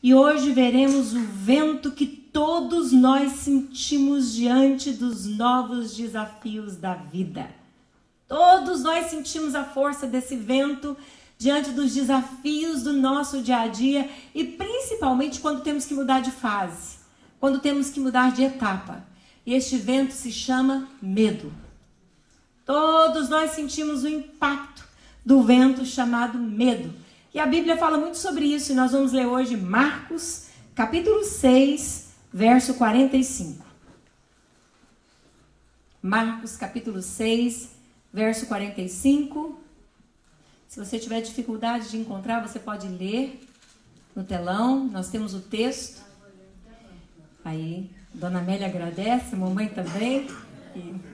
e hoje veremos o vento que todos nós sentimos diante dos novos desafios da vida. Todos nós sentimos a força desse vento diante dos desafios do nosso dia a dia e principalmente quando temos que mudar de fase, quando temos que mudar de etapa. E este vento se chama medo. Todos nós sentimos o impacto do vento chamado medo. E a Bíblia fala muito sobre isso e nós vamos ler hoje Marcos, capítulo 6, verso 45. Marcos, capítulo 6, verso 45. Se você tiver dificuldade de encontrar, você pode ler no telão. Nós temos o texto. Aí, Dona Amélia agradece, a mamãe também.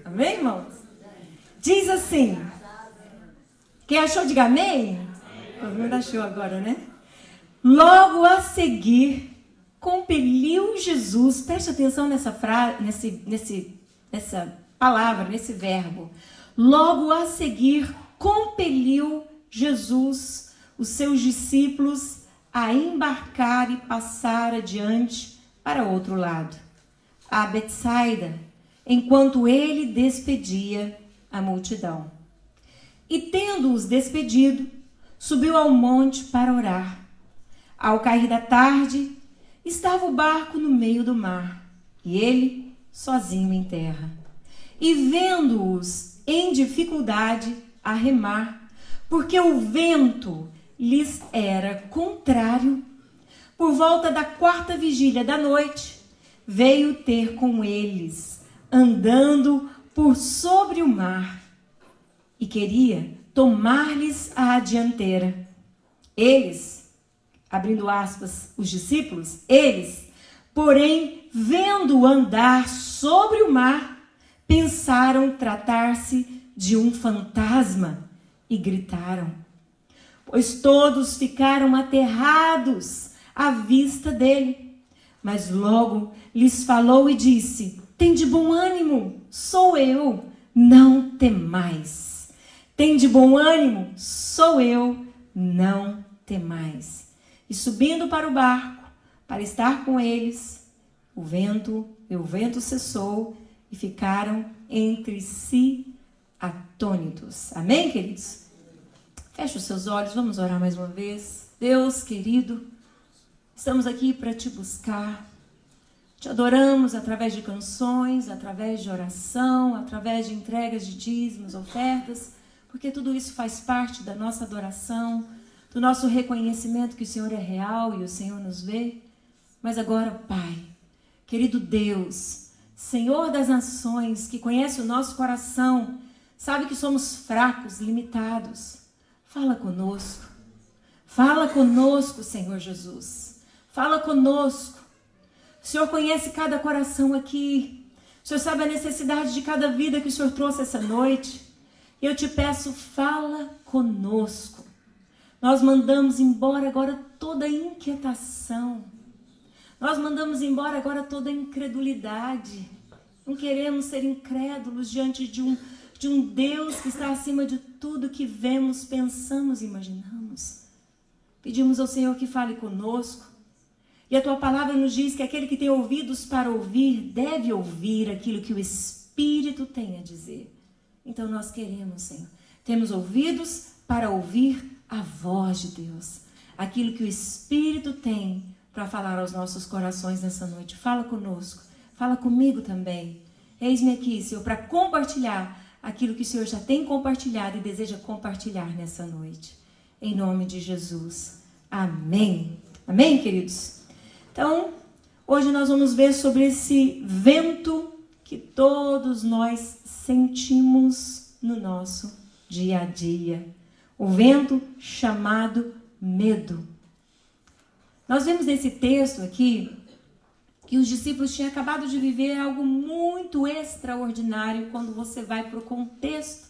Amém, irmãos? Diz assim. Quem achou, diga amém. Todo mundo achou agora, né? Logo a seguir, compeliu Jesus. Preste atenção nessa frase, nessa palavra, nesse verbo. Logo a seguir, compeliu Jesus os seus discípulos a embarcar e passar adiante para outro lado, a Betsaida, enquanto ele despedia a multidão. E tendo-os despedido, subiu ao monte para orar. Ao cair da tarde, estava o barco no meio do mar, e ele sozinho em terra. E vendo-os em dificuldade a remar, porque o vento lhes era contrário, por volta da 4ª vigília da noite, veio ter com eles, andando por sobre o mar, e queria tomar-lhes a dianteira. Eles, abrindo aspas, os discípulos, eles, porém, vendo andar sobre o mar, pensaram tratar-se de um fantasma e gritaram, pois todos ficaram aterrados à vista dele. Mas logo lhes falou e disse, tende bom ânimo, sou eu, não temais. Tende bom ânimo, sou eu, não temais. E subindo para o barco, para estar com eles, o vento cessou e ficaram entre si atônitos. Amém, queridos? Feche os seus olhos, vamos orar mais uma vez. Deus querido, estamos aqui para te buscar. Te adoramos através de canções, através de oração, através de entregas de dízimos, ofertas, porque tudo isso faz parte da nossa adoração, do nosso reconhecimento que o Senhor é real e o Senhor nos vê. Mas agora, Pai, querido Deus, Senhor das nações, que conhece o nosso coração, sabe que somos fracos, limitados. Fala conosco. Fala conosco, Senhor Jesus. Fala conosco. O Senhor conhece cada coração aqui. O Senhor sabe a necessidade de cada vida que o Senhor trouxe essa noite. E eu te peço, fala conosco. Nós mandamos embora agora toda inquietação. Nós mandamos embora agora toda incredulidade. Não queremos ser incrédulos diante de um Deus que está acima de tudo que vemos, pensamos e imaginamos. Pedimos ao Senhor que fale conosco. E a tua palavra nos diz que aquele que tem ouvidos para ouvir, deve ouvir aquilo que o Espírito tem a dizer. Então nós queremos, Senhor. Temos ouvidos para ouvir a voz de Deus. Aquilo que o Espírito tem para falar aos nossos corações nessa noite. Fala conosco. Fala comigo também. Eis-me aqui, Senhor, para compartilhar aquilo que o Senhor já tem compartilhado e deseja compartilhar nessa noite. Em nome de Jesus. Amém. Amém, queridos? Então, hoje nós vamos ver sobre esse vento que todos nós sentimos no nosso dia a dia. O vento chamado medo. Nós vemos nesse texto aqui que os discípulos tinham acabado de viver algo muito extraordinário quando você vai para o contexto.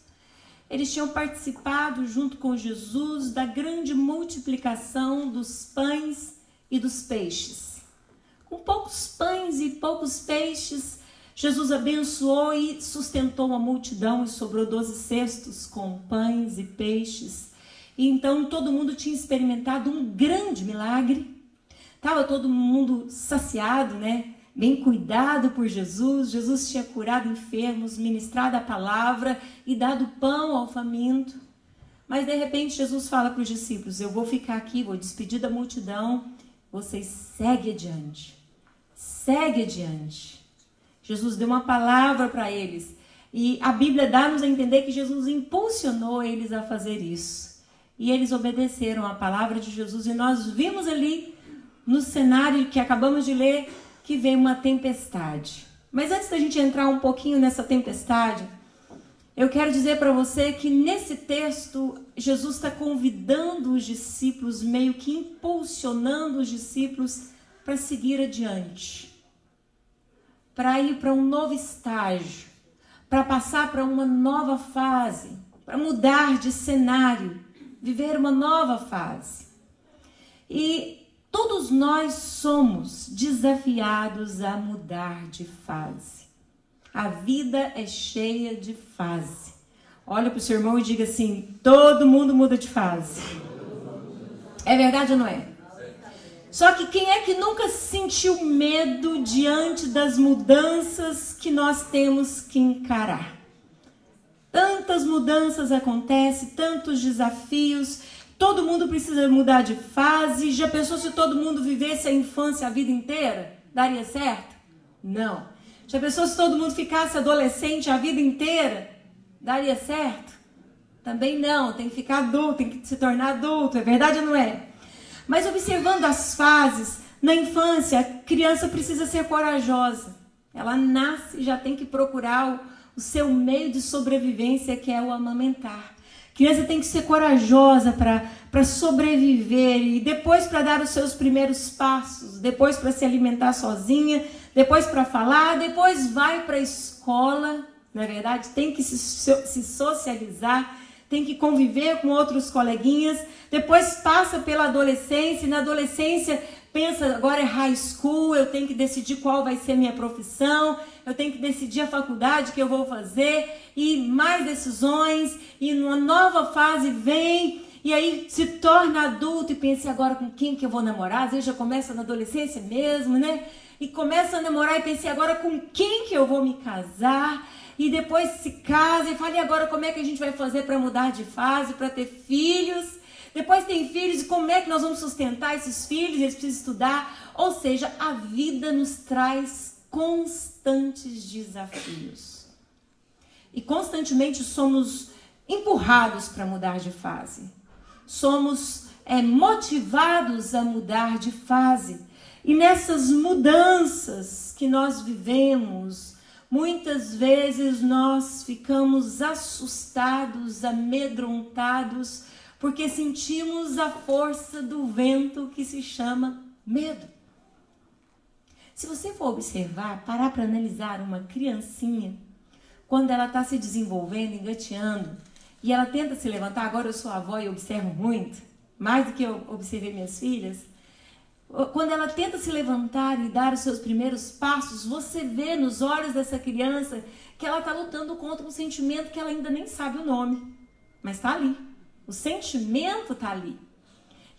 Eles tinham participado junto com Jesus da grande multiplicação dos pães e dos peixes. Com poucos pães e poucos peixes, Jesus abençoou e sustentou a multidão e sobrou 12 cestos com pães e peixes. E então todo mundo tinha experimentado um grande milagre. Estava todo mundo saciado, né? Bem cuidado por Jesus. Jesus tinha curado enfermos, ministrado a palavra e dado pão ao faminto. Mas de repente Jesus fala para os discípulos: eu vou ficar aqui, vou despedir da multidão, vocês seguem adiante. Segue adiante. Jesus deu uma palavra para eles. E a Bíblia dá-nos a entender que Jesus impulsionou eles a fazer isso. E eles obedeceram a palavra de Jesus. E nós vimos ali no cenário que acabamos de ler que veio uma tempestade. Mas antes da gente entrar um pouquinho nessa tempestade, eu quero dizer para você que nesse texto Jesus está convidando os discípulos, meio que impulsionando os discípulos para seguir adiante, para ir para um novo estágio, para passar para uma nova fase, para mudar de cenário, viver uma nova fase. E todos nós somos desafiados a mudar de fase. A vida é cheia de fase. Olha para o seu irmão e diga assim: todo mundo muda de fase. É verdade ou não é? Só que quem é que nunca sentiu medo diante das mudanças que nós temos que encarar? Tantas mudanças acontecem, tantos desafios, todo mundo precisa mudar de fase. Já pensou se todo mundo vivesse a infância a vida inteira? Daria certo? Não. Já pensou se todo mundo ficasse adolescente a vida inteira? Daria certo? Também não, tem que ficar adulto, tem que se tornar adulto, é verdade ou não é? Mas observando as fases, na infância, a criança precisa ser corajosa. Ela nasce e já tem que procurar o seu meio de sobrevivência, que é o amamentar. A criança tem que ser corajosa para sobreviver e depois para dar os seus primeiros passos, depois para se alimentar sozinha, depois para falar, depois vai para a escola, na verdade, tem que se socializar, tem que conviver com outros coleguinhas, depois passa pela adolescência, e na adolescência pensa, agora é high school, eu tenho que decidir qual vai ser minha profissão, eu tenho que decidir a faculdade que eu vou fazer, e mais decisões, e uma nova fase vem, e aí se torna adulto e pensa, agora com quem que eu vou namorar? Às vezes já começa na adolescência mesmo, né? E começa a namorar e pensa, agora com quem que eu vou me casar? E depois se casa e fala, e agora como é que a gente vai fazer para mudar de fase, para ter filhos? Depois tem filhos, e como é que nós vamos sustentar esses filhos? Eles precisam estudar. Ou seja, a vida nos traz constantes desafios. E constantemente somos empurrados para mudar de fase. Somos motivados a mudar de fase. E nessas mudanças que nós vivemos, muitas vezes nós ficamos assustados, amedrontados, porque sentimos a força do vento que se chama medo. Se você for observar, parar para analisar uma criancinha, quando ela está se desenvolvendo, engateando, e ela tenta se levantar, agora eu sou avó e observo muito, mais do que eu observei minhas filhas, quando ela tenta se levantar e dar os seus primeiros passos, você vê nos olhos dessa criança que ela está lutando contra um sentimento que ela ainda nem sabe o nome, mas está ali. O sentimento está ali.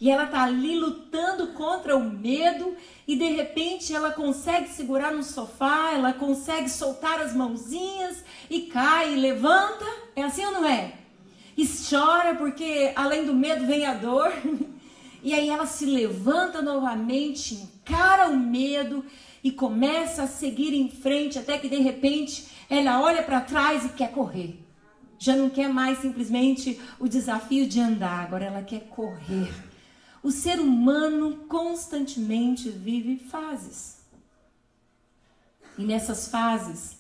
E ela está ali lutando contra o medo e de repente ela consegue segurar no sofá, ela consegue soltar as mãozinhas e cai e levanta. É assim ou não é? E chora porque além do medo vem a dor. E aí ela se levanta novamente, encara o medo e começa a seguir em frente até que de repente ela olha para trás e quer correr. Já não quer mais simplesmente o desafio de andar, agora ela quer correr. O ser humano constantemente vive fases. E nessas fases,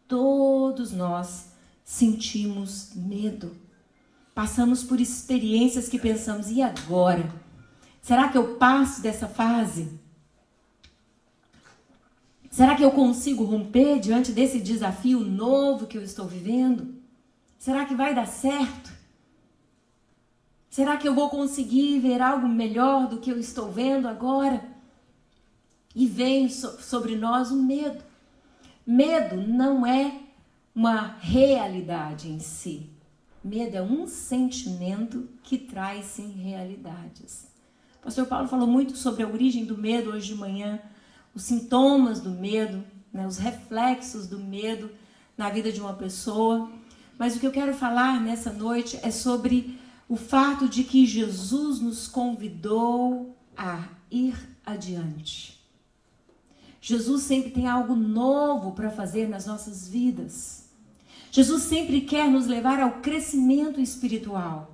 todos nós sentimos medo. Passamos por experiências que pensamos, e agora? Será que eu passo dessa fase? Será que eu consigo romper diante desse desafio novo que eu estou vivendo? Será que vai dar certo? Será que eu vou conseguir ver algo melhor do que eu estou vendo agora? E vem sobre nós o medo. Medo não é uma realidade em si. Medo é um sentimento que traz sim realidades. O pastor Paulo falou muito sobre a origem do medo hoje de manhã, os sintomas do medo, né, os reflexos do medo na vida de uma pessoa. Mas o que eu quero falar nessa noite é sobre o fato de que Jesus nos convidou a ir adiante. Jesus sempre tem algo novo para fazer nas nossas vidas. Jesus sempre quer nos levar ao crescimento espiritual.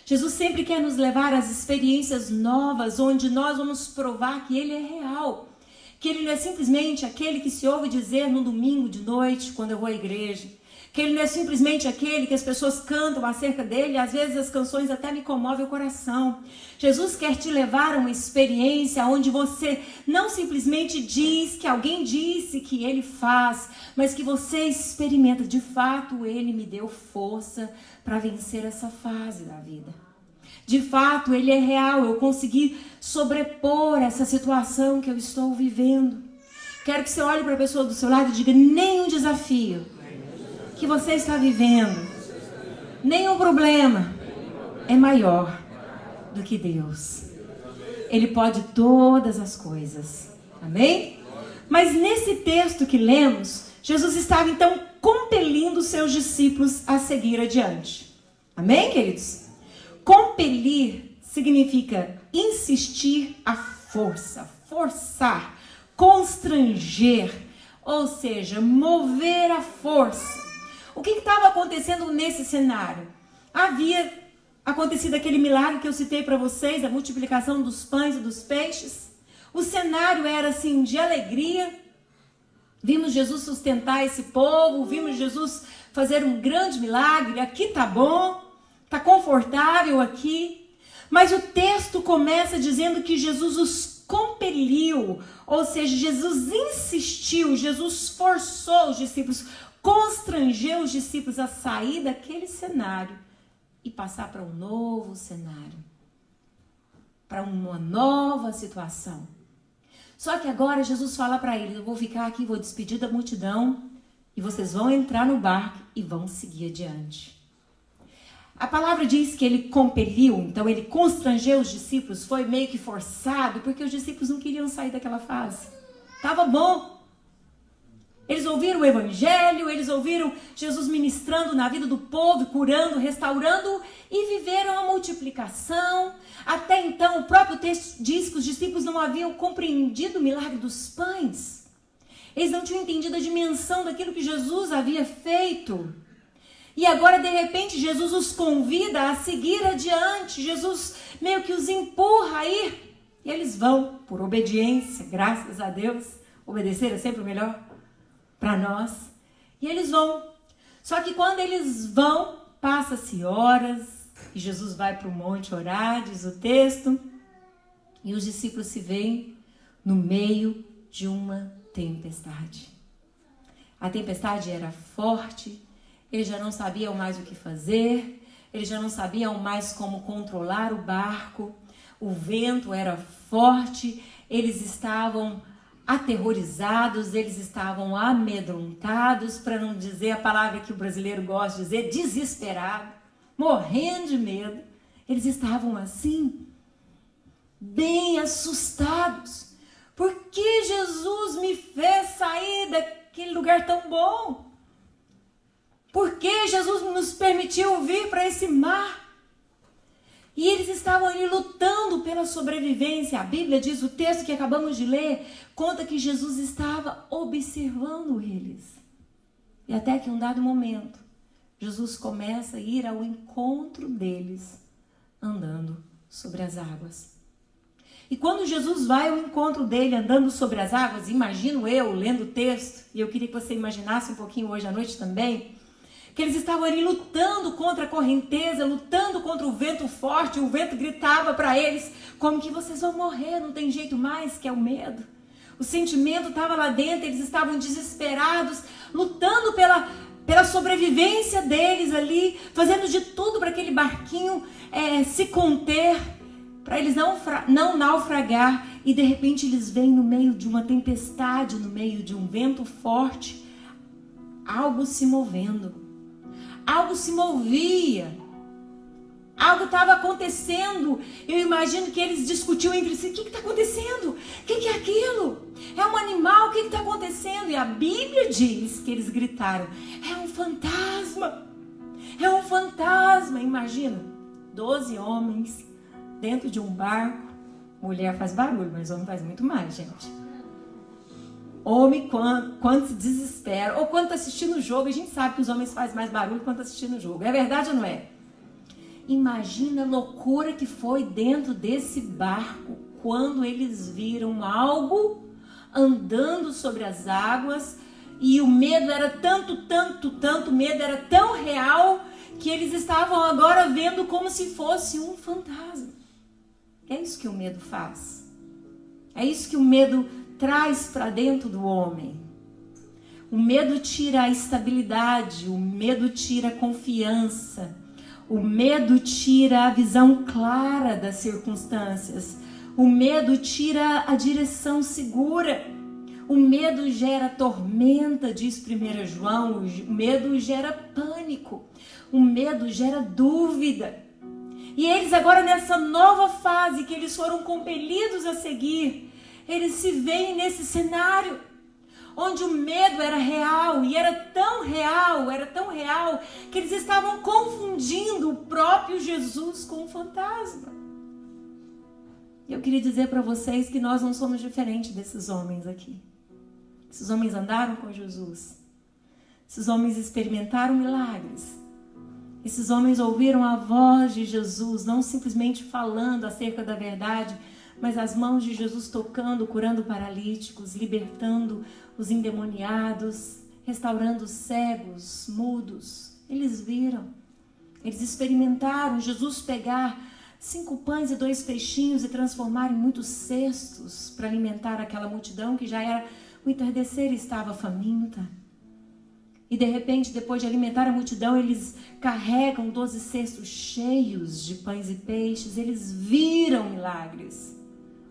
Jesus sempre quer nos levar às experiências novas, onde nós vamos provar que Ele é real. Que Ele não é simplesmente aquele que se ouve dizer no domingo de noite, quando eu vou à igreja. Que Ele não é simplesmente aquele que as pessoas cantam acerca dele, e às vezes as canções até me comovem o coração. Jesus quer te levar a uma experiência onde você não simplesmente diz que alguém disse que Ele faz, mas que você experimenta. De fato, Ele me deu força para vencer essa fase da vida. De fato, Ele é real, eu consegui sobrepor essa situação que eu estou vivendo. Quero que você olhe para a pessoa do seu lado e diga: nenhum desafio que você está vivendo, nenhum problema é maior do que Deus. Ele pode todas as coisas. Amém? Mas nesse texto que lemos, Jesus estava então compelindo os seus discípulos a seguir adiante. Amém, queridos? Compelir significa insistir à força, forçar, constranger, ou seja, mover a força. O que estava acontecendo nesse cenário? Havia acontecido aquele milagre que eu citei para vocês, a multiplicação dos pães e dos peixes. O cenário era assim de alegria. Vimos Jesus sustentar esse povo, vimos Jesus fazer um grande milagre. Aqui tá bom, tá confortável aqui. Mas o texto começa dizendo que Jesus os compeliu, ou seja, Jesus insistiu, Jesus forçou os discípulos, constrangeu os discípulos a sair daquele cenário e passar para um novo cenário, para uma nova situação. Só que agora Jesus fala para eles: eu vou ficar aqui, vou despedir da multidão e vocês vão entrar no barco e vão seguir adiante. A palavra diz que ele compeliu, então ele constrangeu os discípulos, foi meio que forçado, porque os discípulos não queriam sair daquela fase. Tava bom. Eles ouviram o evangelho, eles ouviram Jesus ministrando na vida do povo, curando, restaurando, e viveram a multiplicação. Até então, o próprio texto diz que os discípulos não haviam compreendido o milagre dos pães. Eles não tinham entendido a dimensão daquilo que Jesus havia feito. E agora, de repente, Jesus os convida a seguir adiante. Jesus meio que os empurra a ir. E eles vão, por obediência, graças a Deus. Obedecer é sempre o melhor para nós. E eles vão. Só que quando eles vão, passa-se horas, e Jesus vai para o monte orar, diz o texto, e os discípulos se veem no meio de uma tempestade. A tempestade era forte, eles já não sabiam mais o que fazer, eles já não sabiam mais como controlar o barco, o vento era forte, eles estavam aterrorizados, eles estavam amedrontados, para não dizer a palavra que o brasileiro gosta de dizer, desesperado, morrendo de medo. Eles estavam assim, bem assustados. Por que Jesus me fez sair daquele lugar tão bom? Por que Jesus nos permitiu vir para esse mar? E eles estavam ali lutando pela sobrevivência. A Bíblia diz, o texto que acabamos de ler, conta que Jesus estava observando eles. E até que em um dado momento, Jesus começa a ir ao encontro deles, andando sobre as águas. E quando Jesus vai ao encontro dele, andando sobre as águas, imagino eu, lendo o texto, e eu queria que você imaginasse um pouquinho hoje à noite também, que eles estavam ali lutando contra a correnteza, lutando contra o vento forte, o vento gritava para eles, como que vocês vão morrer, não tem jeito mais, que é o medo. O sentimento estava lá dentro, eles estavam desesperados, lutando pela sobrevivência deles ali, fazendo de tudo para aquele barquinho se conter, para eles não naufragar, e de repente eles vêm no meio de uma tempestade, no meio de um vento forte, algo se movendo. Algo se movia. Algo estava acontecendo. Eu imagino que eles discutiam entre si. O que está acontecendo? O que é aquilo? É um animal? O que está acontecendo? E a Bíblia diz que eles gritaram: é um fantasma. É um fantasma. Imagina, 12 homens dentro de um barco. Mulher faz barulho, mas homem faz muito mais, gente. Homem, quando se desespera, ou quando está assistindo o jogo, a gente sabe que os homens fazem mais barulho quando está assistindo o jogo. É verdade ou não é? Imagina a loucura que foi dentro desse barco quando eles viram algo andando sobre as águas e o medo era tanto, medo era tão real que eles estavam agora vendo como se fosse um fantasma. É isso que o medo faz. É isso que o medo traz para dentro do homem. O medo tira a estabilidade, o medo tira a confiança, o medo tira a visão clara das circunstâncias, o medo tira a direção segura, o medo gera tormenta, diz 1 João, o medo gera pânico, o medo gera dúvida. E eles agora nessa nova fase que eles foram compelidos a seguir, eles se veem nesse cenário onde o medo era real e era tão real que eles estavam confundindo o próprio Jesus com um fantasma. Eu queria dizer para vocês que nós não somos diferentes desses homens aqui. Esses homens andaram com Jesus. Esses homens experimentaram milagres. Esses homens ouviram a voz de Jesus, não simplesmente falando acerca da verdade, mas as mãos de Jesus tocando, curando paralíticos, libertando os endemoniados, restaurando cegos, mudos. Eles viram, eles experimentaram Jesus pegar 5 pães e 2 peixinhos e transformar em muitos cestos para alimentar aquela multidão que já era o entardecer e estava faminta. E de repente, depois de alimentar a multidão, eles carregam 12 cestos cheios de pães e peixes. Eles viram milagres.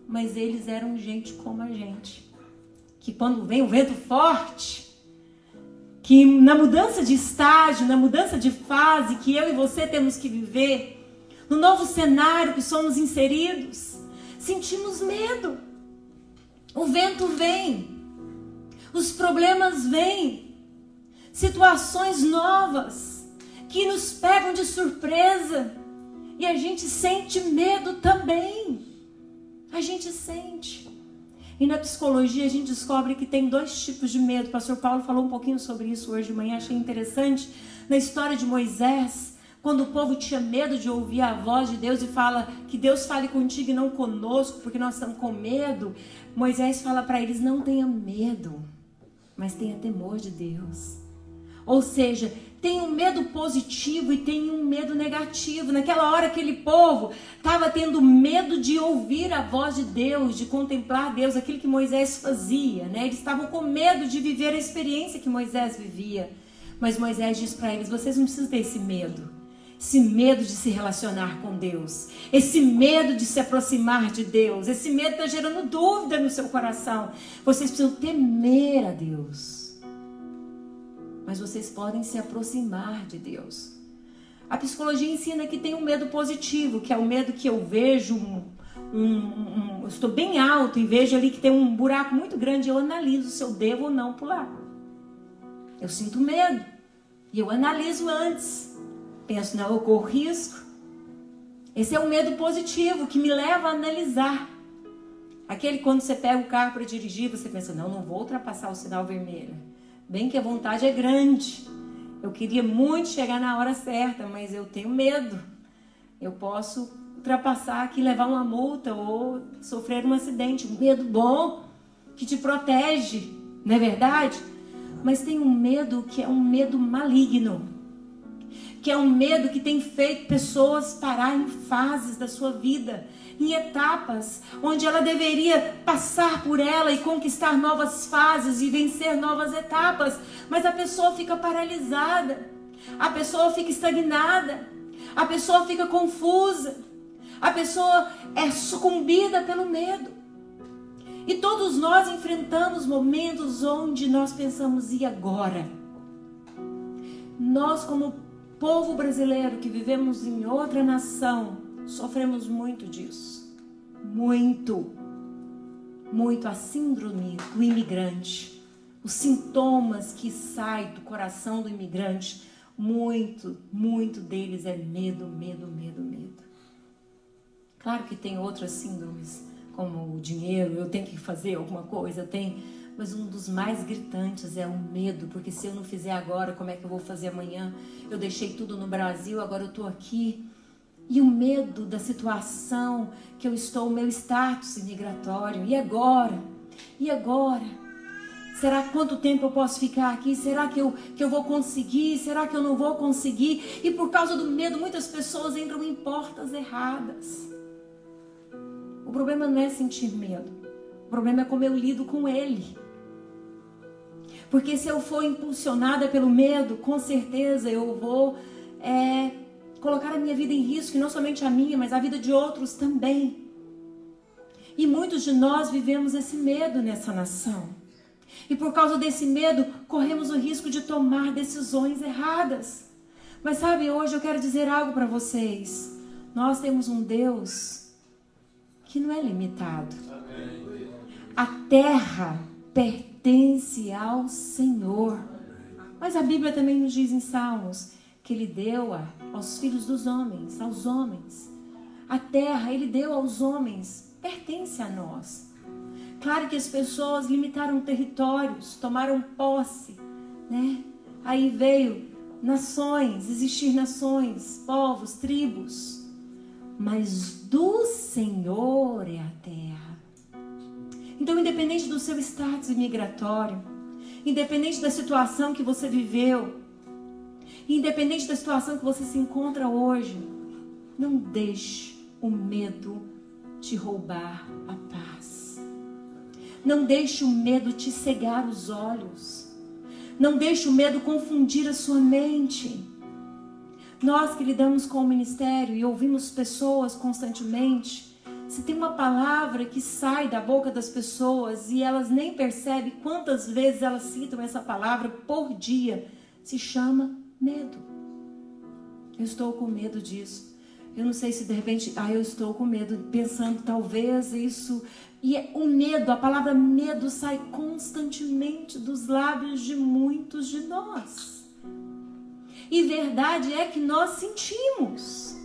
Mas eles eram gente como a gente. Que quando vem um vento forte, que na mudança de estágio, na mudança de fase que eu e você temos que viver, no novo cenário que somos inseridos, sentimos medo. O vento vem. Os problemas vêm. Situações novas que nos pegam de surpresa e a gente sente medo também. A gente sente. E na psicologia a gente descobre que tem 2 tipos de medo. O pastor Paulo falou um pouquinho sobre isso hoje de manhã, achei interessante. Na história de Moisés, quando o povo tinha medo de ouvir a voz de Deus e fala que Deus fale contigo e não conosco, porque nós estamos com medo, Moisés fala para eles: não tenha medo, mas tenha temor de Deus. Ou seja, tem um medo positivo e tem um medo negativo. Naquela hora aquele povo estava tendo medo de ouvir a voz de Deus, de contemplar Deus, aquilo que Moisés fazia, né? Eles estavam com medo de viver a experiência que Moisés vivia. Mas Moisés diz para eles: vocês não precisam ter esse medo de se relacionar com Deus, esse medo de se aproximar de Deus, esse medo está gerando dúvida no seu coração. Vocês precisam temer a Deus. Mas vocês podem se aproximar de Deus. A psicologia ensina que tem um medo positivo, que é o medo que eu vejo, eu estou bem alto e vejo ali que tem um buraco muito grande, eu analiso se eu devo ou não pular. Eu sinto medo e eu analiso antes. Penso, não, eu corro risco. Esse é o medo positivo que me leva a analisar. Aquele quando você pega o carro para dirigir, você pensa, não vou ultrapassar o sinal vermelho. Bem que a vontade é grande. Eu queria muito chegar na hora certa, mas eu tenho medo. Eu posso ultrapassar aqui, levar uma multa ou sofrer um acidente. Um medo bom, que te protege, não é verdade? Mas tem um medo que é um medo maligno. Que é um medo que tem feito pessoas parar em fases da sua vida, em etapas, onde ela deveria passar por ela e conquistar novas fases e vencer novas etapas, mas a pessoa fica paralisada, a pessoa fica estagnada, a pessoa fica confusa, a pessoa é sucumbida pelo medo. E todos nós enfrentamos momentos onde nós pensamos, e agora? Nós como Povo brasileiro que vivemos em outra nação, sofremos muito disso. Muito. Muito. A síndrome do imigrante. Os sintomas que saem do coração do imigrante, muito deles é medo. Claro que tem outras síndromes, como o dinheiro, eu tenho que fazer alguma coisa, mas um dos mais gritantes é o medo, porque se eu não fizer agora, como é que eu vou fazer amanhã? Eu deixei tudo no Brasil, agora eu estou aqui. E o medo da situação que eu estou, o meu status imigratório. E agora? Será quanto tempo eu posso ficar aqui? Será que eu vou conseguir? Será que eu não vou conseguir? E por causa do medo, muitas pessoas entram em portas erradas. O problema não é sentir medo. O problema é como eu lido com ele. Porque se eu for impulsionada pelo medo, com certeza eu vou colocar a minha vida em risco. E não somente a minha, mas a vida de outros também. E muitos de nós vivemos esse medo nessa nação. E por causa desse medo, corremos o risco de tomar decisões erradas. Mas sabe, hoje eu quero dizer algo para vocês. Nós temos um Deus que não é limitado. A terra pertence ao Senhor. Mas a Bíblia também nos diz em Salmos que Ele deu aos filhos dos homens, aos homens. A terra Ele deu aos homens, pertence a nós. Claro que as pessoas limitaram territórios, tomaram posse, né? Aí veio nações, existir nações, povos, tribos. Mas do Senhor é a terra. Então, independente do seu status imigratório, independente da situação que você viveu, independente da situação que você se encontra hoje, não deixe o medo te roubar a paz. Não deixe o medo te cegar os olhos. Não deixe o medo confundir a sua mente. Nós que lidamos com o ministério e ouvimos pessoas constantemente, se tem uma palavra que sai da boca das pessoas e elas nem percebem quantas vezes elas citam essa palavra por dia, se chama medo. Eu estou com medo disso. Eu não sei se de repente, eu estou com medo, pensando talvez isso. E o medo, a palavra medo sai constantemente dos lábios de muitos de nós. E verdade é que nós sentimos.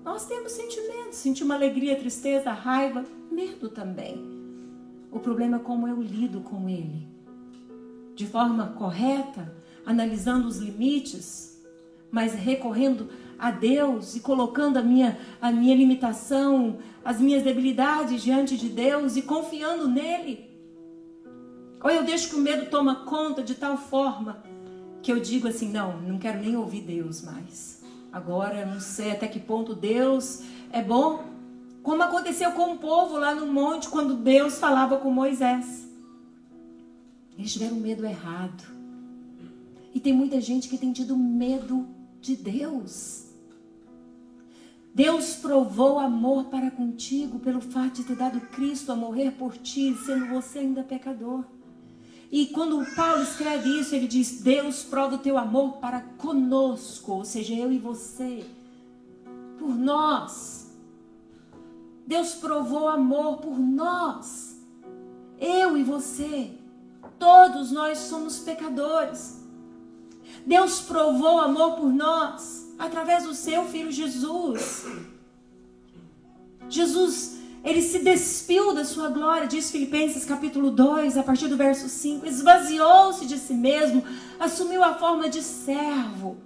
Nós temos sentimentos. Sentimos alegria, tristeza, raiva, medo também. O problema é como eu lido com ele. De forma correta, analisando os limites, mas recorrendo a Deus e colocando a minha limitação, as minhas debilidades diante de Deus e confiando nele. Ou eu deixo que o medo toma conta de tal forma que eu digo assim, não quero nem ouvir Deus mais. Agora eu não sei até que ponto Deus é bom. Como aconteceu com o povo lá no monte quando Deus falava com Moisés. Eles tiveram medo errado. E tem muita gente que tem tido medo de Deus. Deus provou amor para contigo pelo fato de ter dado Cristo a morrer por ti, sendo você ainda pecador. E quando Paulo escreve isso, ele diz, Deus prova o teu amor para conosco, ou seja, eu e você, por nós. Deus provou amor por nós, eu e você, todos nós somos pecadores. Deus provou amor por nós através do seu Filho Jesus. Jesus, ele se despiu da sua glória, diz Filipenses capítulo 2, a partir do verso 5. Esvaziou-se de si mesmo, assumiu a forma de servo,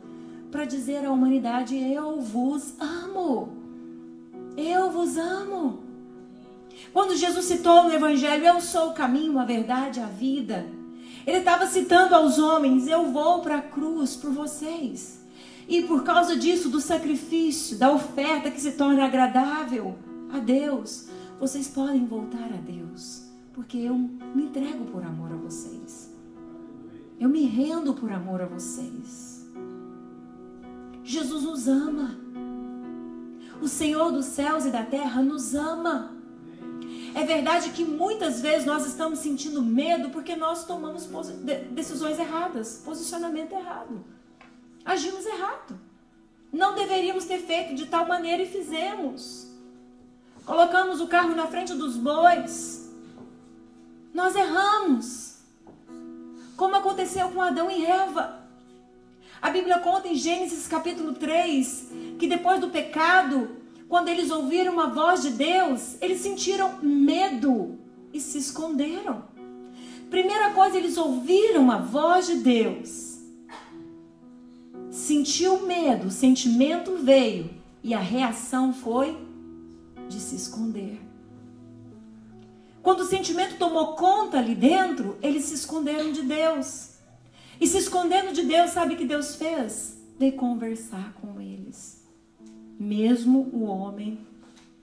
para dizer à humanidade, eu vos amo. Eu vos amo. Quando Jesus citou no Evangelho, eu sou o caminho, a verdade, a vida, ele estava citando aos homens, eu vou para a cruz por vocês. E por causa disso, do sacrifício, da oferta que se torna agradável a Deus, vocês podem voltar a Deus. Porque eu me entrego por amor a vocês. Eu me rendo por amor a vocês. Jesus nos ama. O Senhor dos céus e da terra nos ama. É verdade que muitas vezes nós estamos sentindo medo porque nós tomamos decisões erradas, posicionamento errado. Agimos errado. Não deveríamos ter feito de tal maneira e fizemos. Colocamos o carro na frente dos bois. Nós erramos. Como aconteceu com Adão e Eva. A Bíblia conta em Gênesis capítulo 3, que depois do pecado, quando eles ouviram a voz de Deus, eles sentiram medo e se esconderam. Primeira coisa, eles ouviram a voz de Deus. Sentiu medo, o sentimento veio e a reação foi de se esconder. Quando o sentimento tomou conta ali dentro, eles se esconderam de Deus. E se escondendo de Deus, sabe o que Deus fez? Veio conversar com eles. Mesmo o homem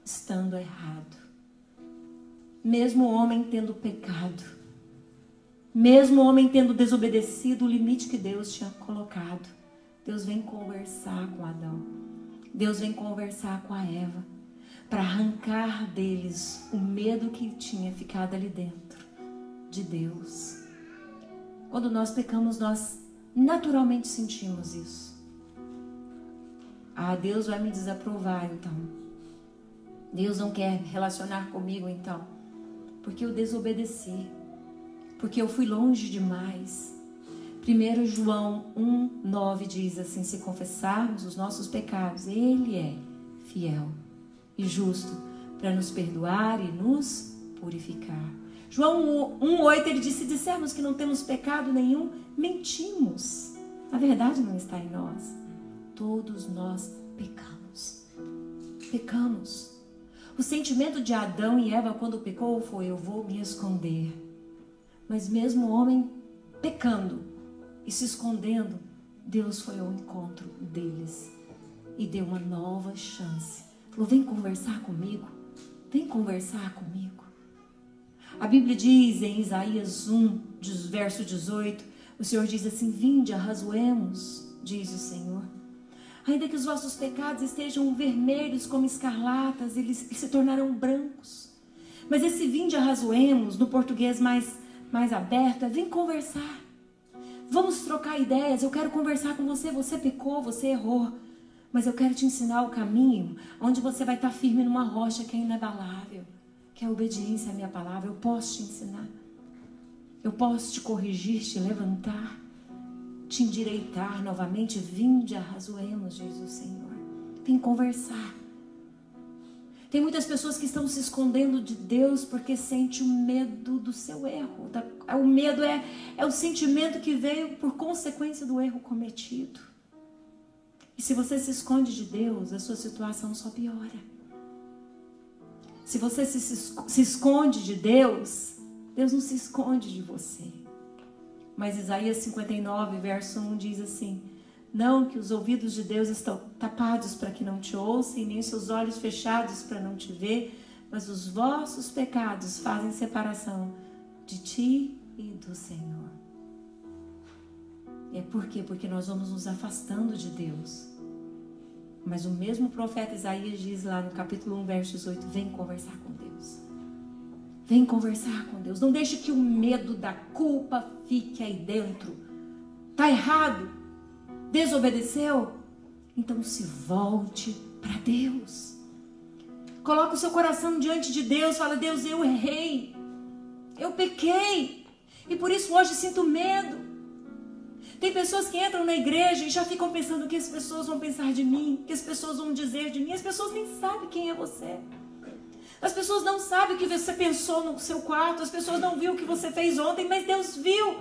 estando errado. Mesmo o homem tendo pecado. Mesmo o homem tendo desobedecido o limite que Deus tinha colocado. Deus vem conversar com Adão. Deus vem conversar com a Eva. Para arrancar deles o medo que tinha ficado ali dentro de Deus. Quando nós pecamos, nós naturalmente sentimos isso. Ah, Deus vai me desaprovar então. Deus não quer relacionar comigo então. Porque eu desobedeci. Porque eu fui longe demais. 1 João 1:9 diz assim: se confessarmos os nossos pecados, Ele é fiel e justo para nos perdoar e nos purificar. João 1:8 ele diz: se dissermos que não temos pecado nenhum, mentimos. A verdade não está em nós. Todos nós pecamos. Pecamos. O sentimento de Adão e Eva quando pecou foi: eu vou me esconder. Mas mesmo o homem pecando e se escondendo, Deus foi ao encontro deles e deu uma nova chance. Falou: vem conversar comigo. Vem conversar comigo. A Bíblia diz em Isaías 1, verso 18, o Senhor diz assim: vinde, arrazoemos, diz o Senhor. Ainda que os vossos pecados estejam vermelhos como escarlatas, eles se tornarão brancos. Mas esse vinde, arrazoemos, no português mais aberto, é: vem conversar. Vamos trocar ideias, eu quero conversar com você. Você pecou, você errou. Mas eu quero te ensinar o caminho onde você vai estar firme numa rocha que é inabalável, que é a obediência à minha palavra. Eu posso te ensinar. Eu posso te corrigir, te levantar, te endireitar novamente. Vinde, arrazoemos, diz o Senhor. Vem conversar. Tem muitas pessoas que estão se escondendo de Deus porque sente o medo do seu erro. O medo é o sentimento que veio por consequência do erro cometido. E se você se esconde de Deus, a sua situação só piora. Se você se esconde de Deus, Deus não se esconde de você. Mas Isaías 59, verso 1 diz assim: não que os ouvidos de Deus estão tapados para que não te ouça, e nem os seus olhos fechados para não te ver, mas os vossos pecados fazem separação de ti e do Senhor. É por quê? Porque nós vamos nos afastando de Deus. Mas o mesmo profeta Isaías diz lá no capítulo 1, verso 18: vem conversar com Deus. Vem conversar com Deus. Não deixe que o medo da culpa fique aí dentro. Tá errado? Desobedeceu? Então se volte para Deus. Coloca o seu coração diante de Deus. Fala: Deus, eu errei. Eu pequei. E por isso hoje sinto medo. Tem pessoas que entram na igreja e já ficam pensando: o que as pessoas vão pensar de mim? O que as pessoas vão dizer de mim? As pessoas nem sabem quem é você. As pessoas não sabem o que você pensou no seu quarto. As pessoas não viram o que você fez ontem, mas Deus viu.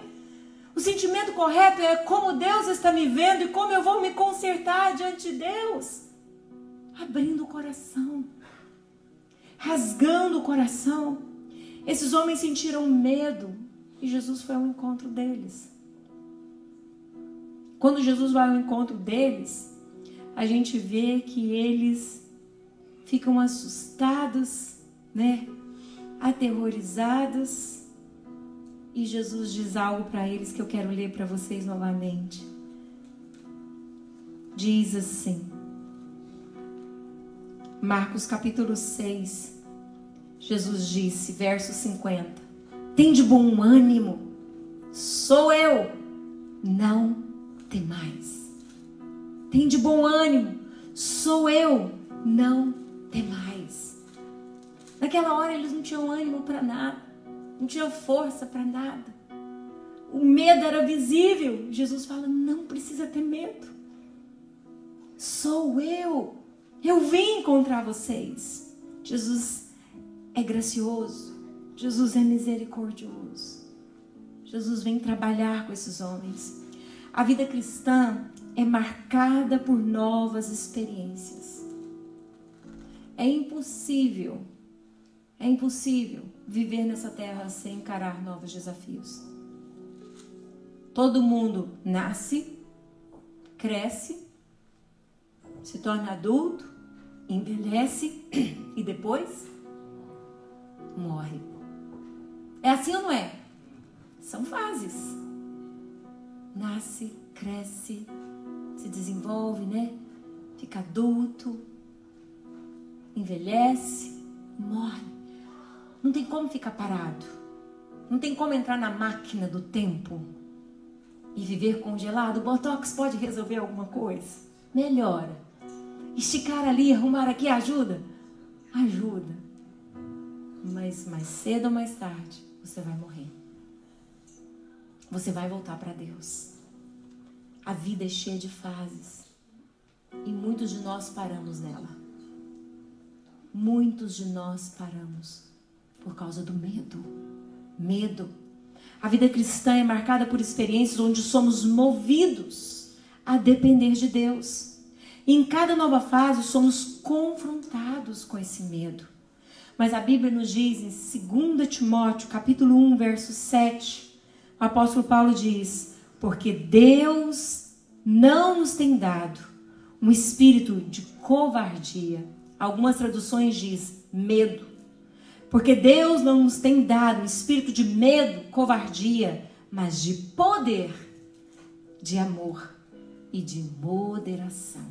O sentimento correto é como Deus está me vendo e como eu vou me consertar diante de Deus. Abrindo o coração. Rasgando o coração. Esses homens sentiram medo e Jesus foi ao encontro deles. Quando Jesus vai ao encontro deles, a gente vê que eles ficam assustados, né? Aterrorizados. E Jesus diz algo para eles que eu quero ler para vocês novamente. Diz assim, Marcos capítulo 6, Jesus disse, verso 50: tende bom ânimo, sou eu, não temais. Tem de bom ânimo. Sou eu. Não temais. Naquela hora eles não tinham ânimo para nada. Não tinham força para nada. O medo era visível. Jesus fala, não precisa ter medo. Sou eu. Eu vim encontrar vocês. Jesus é gracioso. Jesus é misericordioso. Jesus vem trabalhar com esses homens. A vida cristã é marcada por novas experiências. É impossível viver nessa terra sem encarar novos desafios. Todo mundo nasce, cresce, se torna adulto, envelhece e depois morre. É assim ou não é? São fases. Nasce, cresce, se desenvolve, né? Fica adulto, envelhece, morre. Não tem como ficar parado. Não tem como entrar na máquina do tempo e viver congelado. O Botox pode resolver alguma coisa? Melhora. Esticar ali, arrumar aqui ajuda? Ajuda. Mas mais cedo ou mais tarde você vai morrer. Você vai voltar para Deus. A vida é cheia de fases. E muitos de nós paramos nela. Muitos de nós paramos por causa do medo. Medo. A vida cristã é marcada por experiências onde somos movidos a depender de Deus. E em cada nova fase somos confrontados com esse medo. Mas a Bíblia nos diz em 2 Timóteo, capítulo 1, verso 7, o apóstolo Paulo diz, porque Deus não nos tem dado um espírito de covardia. Algumas traduções diz medo. Porque Deus não nos tem dado um espírito de medo, covardia, mas de poder, de amor e de moderação.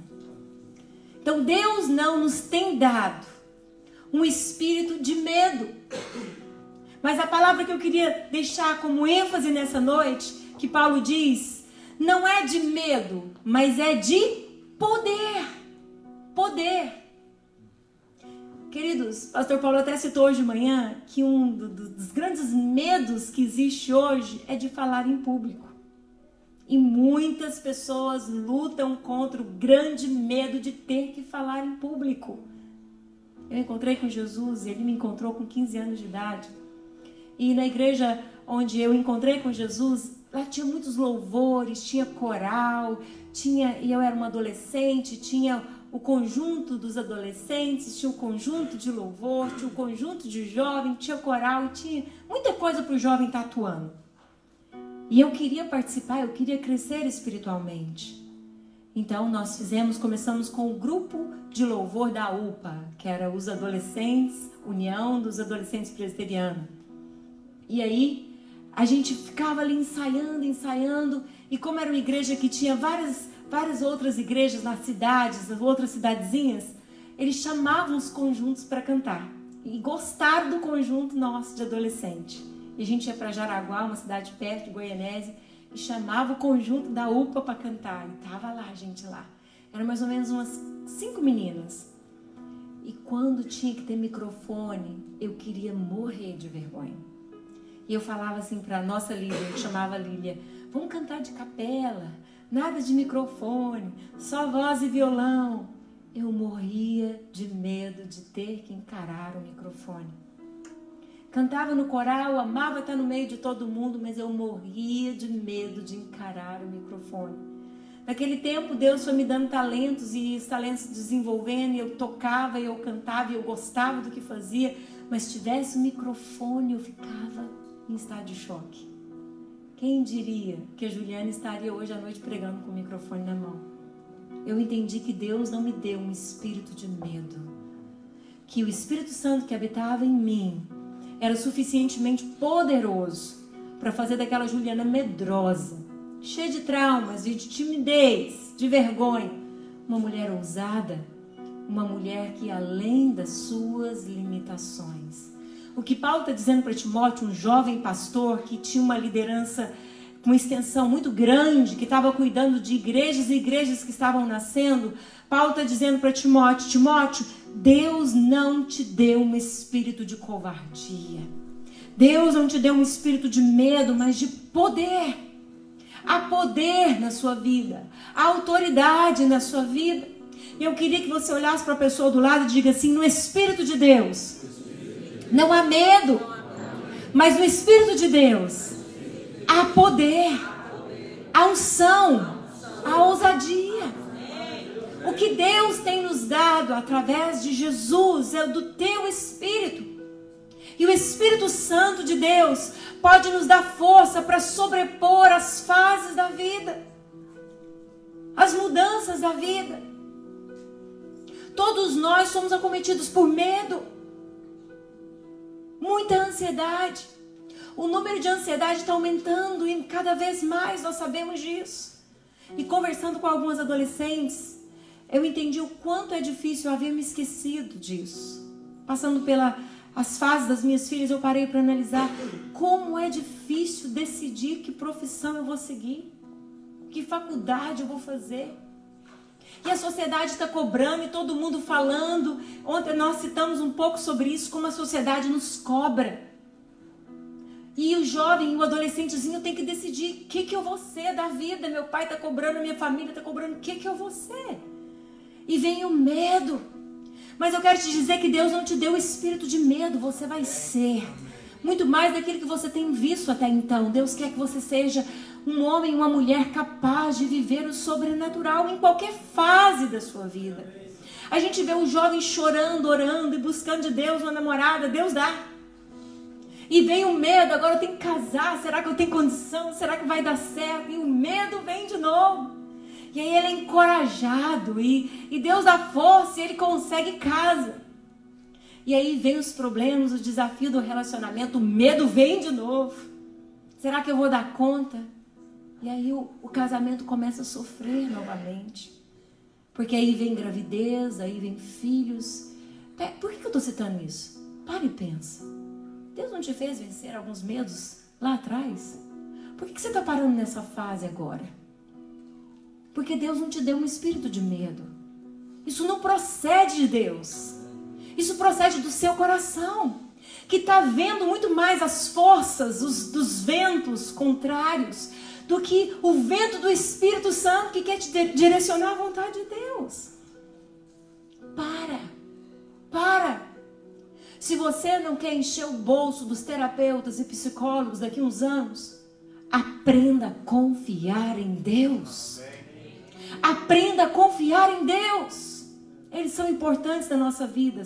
Então Deus não nos tem dado um espírito de medo. Mas a palavra que eu queria deixar como ênfase nessa noite, que Paulo diz, não é de medo, mas é de poder. Poder. Queridos, pastor Paulo até citou hoje de manhã que um dos grandes medos que existe hoje é de falar em público. E muitas pessoas lutam contra o grande medo de ter que falar em público. Eu encontrei com Jesus, ele me encontrou com 15 anos de idade. E na igreja onde eu encontrei com Jesus, lá tinha muitos louvores, tinha coral, e eu era uma adolescente, tinha o conjunto dos adolescentes, tinha o conjunto de louvor, tinha o conjunto de jovem, tinha coral, tinha muita coisa para o jovem estar atuando. E eu queria participar, eu queria crescer espiritualmente. Então nós começamos com o grupo de louvor da UPA, que era os adolescentes, União dos Adolescentes Presbiterianos. E aí a gente ficava ali ensaiando, e como era uma igreja que tinha várias outras igrejas nas cidades, nas outras cidadezinhas, eles chamavam os conjuntos para cantar. E gostaram do conjunto nosso de adolescente. E a gente ia para Jaraguá, uma cidade perto de Goianésia, e chamava o conjunto da UPA para cantar. E tava lá, a gente lá. Eram mais ou menos umas 5 meninas. E quando tinha que ter microfone, eu queria morrer de vergonha. E eu falava assim para a nossa líder, que chamava Lília, vamos cantar de capela, nada de microfone, só voz e violão. Eu morria de medo de ter que encarar o microfone. Cantava no coral, amava estar no meio de todo mundo, mas eu morria de medo de encarar o microfone. Naquele tempo, Deus foi me dando talentos e os talentos desenvolvendo, e eu tocava, e eu cantava, e eu gostava do que fazia, mas se tivesse um microfone, eu ficava em estado de choque. Quem diria que a Juliana estaria hoje à noite pregando com o microfone na mão? Eu entendi que Deus não me deu um espírito de medo, que o Espírito Santo que habitava em mim era suficientemente poderoso para fazer daquela Juliana medrosa, cheia de traumas e de timidez, de vergonha, uma mulher ousada, uma mulher que ia além das suas limitações. O que Paulo está dizendo para Timóteo, um jovem pastor que tinha uma liderança uma extensão muito grande, que estava cuidando de igrejas e igrejas que estavam nascendo, Paulo está dizendo para Timóteo: Timóteo, Deus não te deu um espírito de covardia. Deus não te deu um espírito de medo, mas de poder. Há poder na sua vida, há autoridade na sua vida. E eu queria que você olhasse para a pessoa do lado e diga assim: no Espírito de Deus não há medo, mas no Espírito de Deus há poder, há unção, há ousadia. O que Deus tem nos dado através de Jesus é do teu Espírito. E o Espírito Santo de Deus pode nos dar força para sobrepor as fases da vida, as mudanças da vida. Todos nós somos acometidos por medo, muita ansiedade. O número de ansiedade está aumentando e cada vez mais nós sabemos disso. E conversando com algumas adolescentes, eu entendi o quanto é difícil, eu havia me esquecido disso. Passando as fases das minhas filhas, eu parei para analisar como é difícil decidir que profissão eu vou seguir, que faculdade eu vou fazer. E a sociedade está cobrando e todo mundo falando. Ontem nós citamos um pouco sobre isso, como a sociedade nos cobra. E o jovem, o adolescentezinho tem que decidir o que eu vou ser da vida. Meu pai está cobrando, minha família está cobrando, o que eu vou ser? E vem o medo. Mas eu quero te dizer que Deus não te deu o espírito de medo, você vai ser muito mais daquilo que você tem visto até então. Deus quer que você seja um homem, uma mulher capaz de viver o sobrenatural em qualquer fase da sua vida. A gente vê o jovem chorando, orando e buscando de Deus uma namorada, Deus dá. E vem o medo, agora eu tenho que casar, será que eu tenho condição? Será que vai dar certo? E o medo vem de novo. E aí ele é encorajado e Deus dá força e ele consegue casa. E aí vem os problemas, o desafio do relacionamento, o medo vem de novo. Será que eu vou dar conta? E aí o casamento começa a sofrer novamente. Porque aí vem gravidez, aí vem filhos. Por que eu estou citando isso? Para e pensa. Deus não te fez vencer alguns medos lá atrás? Por que você está parando nessa fase agora? Porque Deus não te deu um espírito de medo. Isso não procede de Deus. Isso procede do seu coração, que está vendo muito mais as forças dos ventos contrários do que o vento do Espírito Santo que quer te direcionar à vontade de Deus. Para. Se você não quer encher o bolso dos terapeutas e psicólogos daqui a uns anos, aprenda a confiar em Deus. Aprenda a confiar em Deus. Eles são importantes na nossa vida.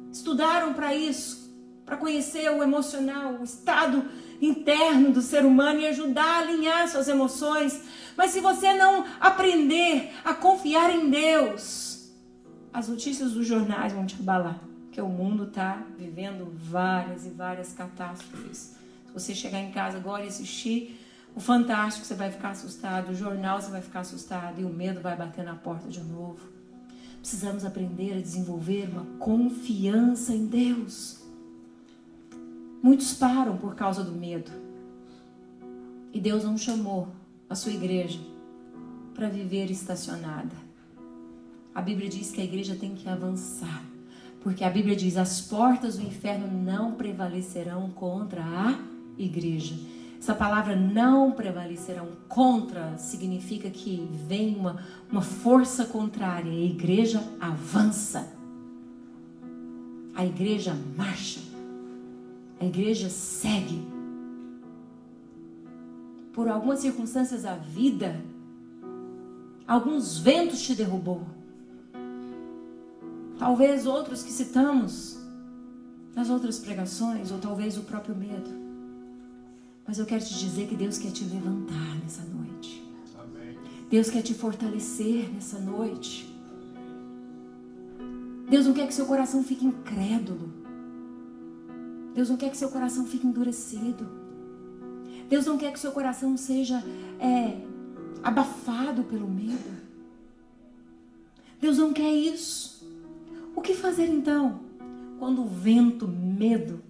Estudaram para isso, para conhecer o emocional, o estado interno do ser humano e ajudar a alinhar suas emoções. Mas se você não aprender a confiar em Deus, as notícias dos jornais vão te abalar. Porque o mundo está vivendo várias e várias catástrofes. Se você chegar em casa agora e assistir o Fantástico, você vai ficar assustado. O jornal, você vai ficar assustado. E o medo vai bater na porta de novo. Precisamos aprender a desenvolver uma confiança em Deus. Muitos param por causa do medo. E Deus não chamou a sua igreja para viver estacionada. A Bíblia diz que a igreja tem que avançar. Porque a Bíblia diz: as portas do inferno não prevalecerão contra a igreja. Essa palavra não prevalecerão contra significa que vem uma força contrária. A igreja avança. A igreja marcha. A igreja segue. Por algumas circunstâncias da vida, alguns ventos te derrubou. Talvez outros que citamos nas outras pregações, ou talvez o próprio medo. Mas eu quero te dizer que Deus quer te levantar nessa noite. Amém. Deus quer te fortalecer nessa noite. Deus não quer que seu coração fique incrédulo. Deus não quer que seu coração fique endurecido. Deus não quer que seu coração seja abafado pelo medo. Deus não quer isso. O que fazer então quando o vento medo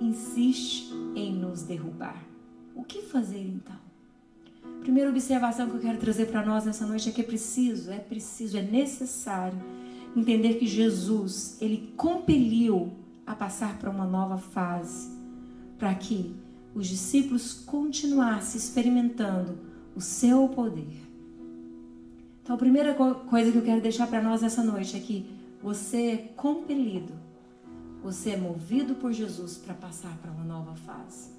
insiste em nos derrubar? O que fazer então? Primeira observação que eu quero trazer para nós nessa noite é que é necessário entender que Jesus, ele compeliu a passar para uma nova fase, para que os discípulos continuassem experimentando o seu poder. Então, a primeira coisa que eu quero deixar para nós nessa noite é que você é compelido, você é movido por Jesus para passar para uma nova fase.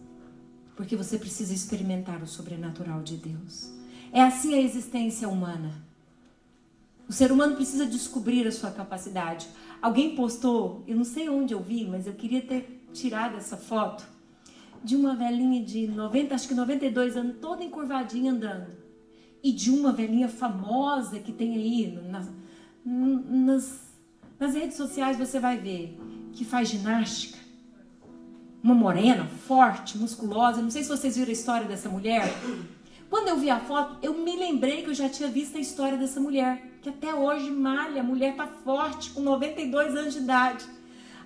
Porque você precisa experimentar o sobrenatural de Deus. É assim a existência humana. O ser humano precisa descobrir a sua capacidade. Alguém postou, eu não sei onde eu vi, mas eu queria ter tirado essa foto, de uma velhinha de 92 anos, toda encurvadinha andando. E de uma velhinha famosa que tem aí nas redes sociais, você vai ver, que faz ginástica. Uma morena, forte, musculosa. Não sei se vocês viram a história dessa mulher. Quando eu vi a foto, eu me lembrei que eu já tinha visto a história dessa mulher, que até hoje malha, a mulher tá forte, com 92 anos de idade.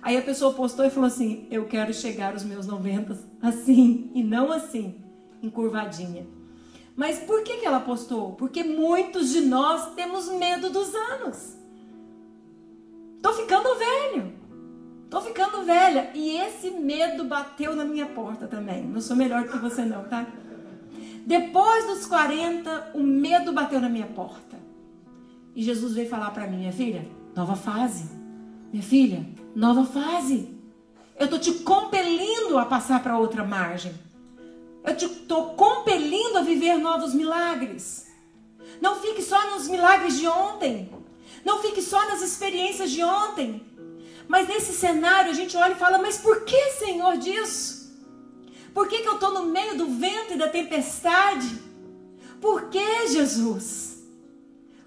Aí a pessoa postou e falou assim: eu quero chegar aos meus 90 assim, e não assim, encurvadinha. Mas por que ela postou? Porque muitos de nós temos medo dos anos. Tô ficando velha. E esse medo bateu na minha porta também. Não sou melhor que você não, tá? Depois dos 40, o medo bateu na minha porta. E Jesus veio falar para mim: minha filha, nova fase. Minha filha, nova fase. Eu tô te compelindo a passar para outra margem. Eu te tô compelindo a viver novos milagres. Não fique só nos milagres de ontem. Não fique só nas experiências de ontem. Mas nesse cenário a gente olha e fala: mas por que, Senhor, disso? Por que eu estou no meio do vento e da tempestade? Por que, Jesus?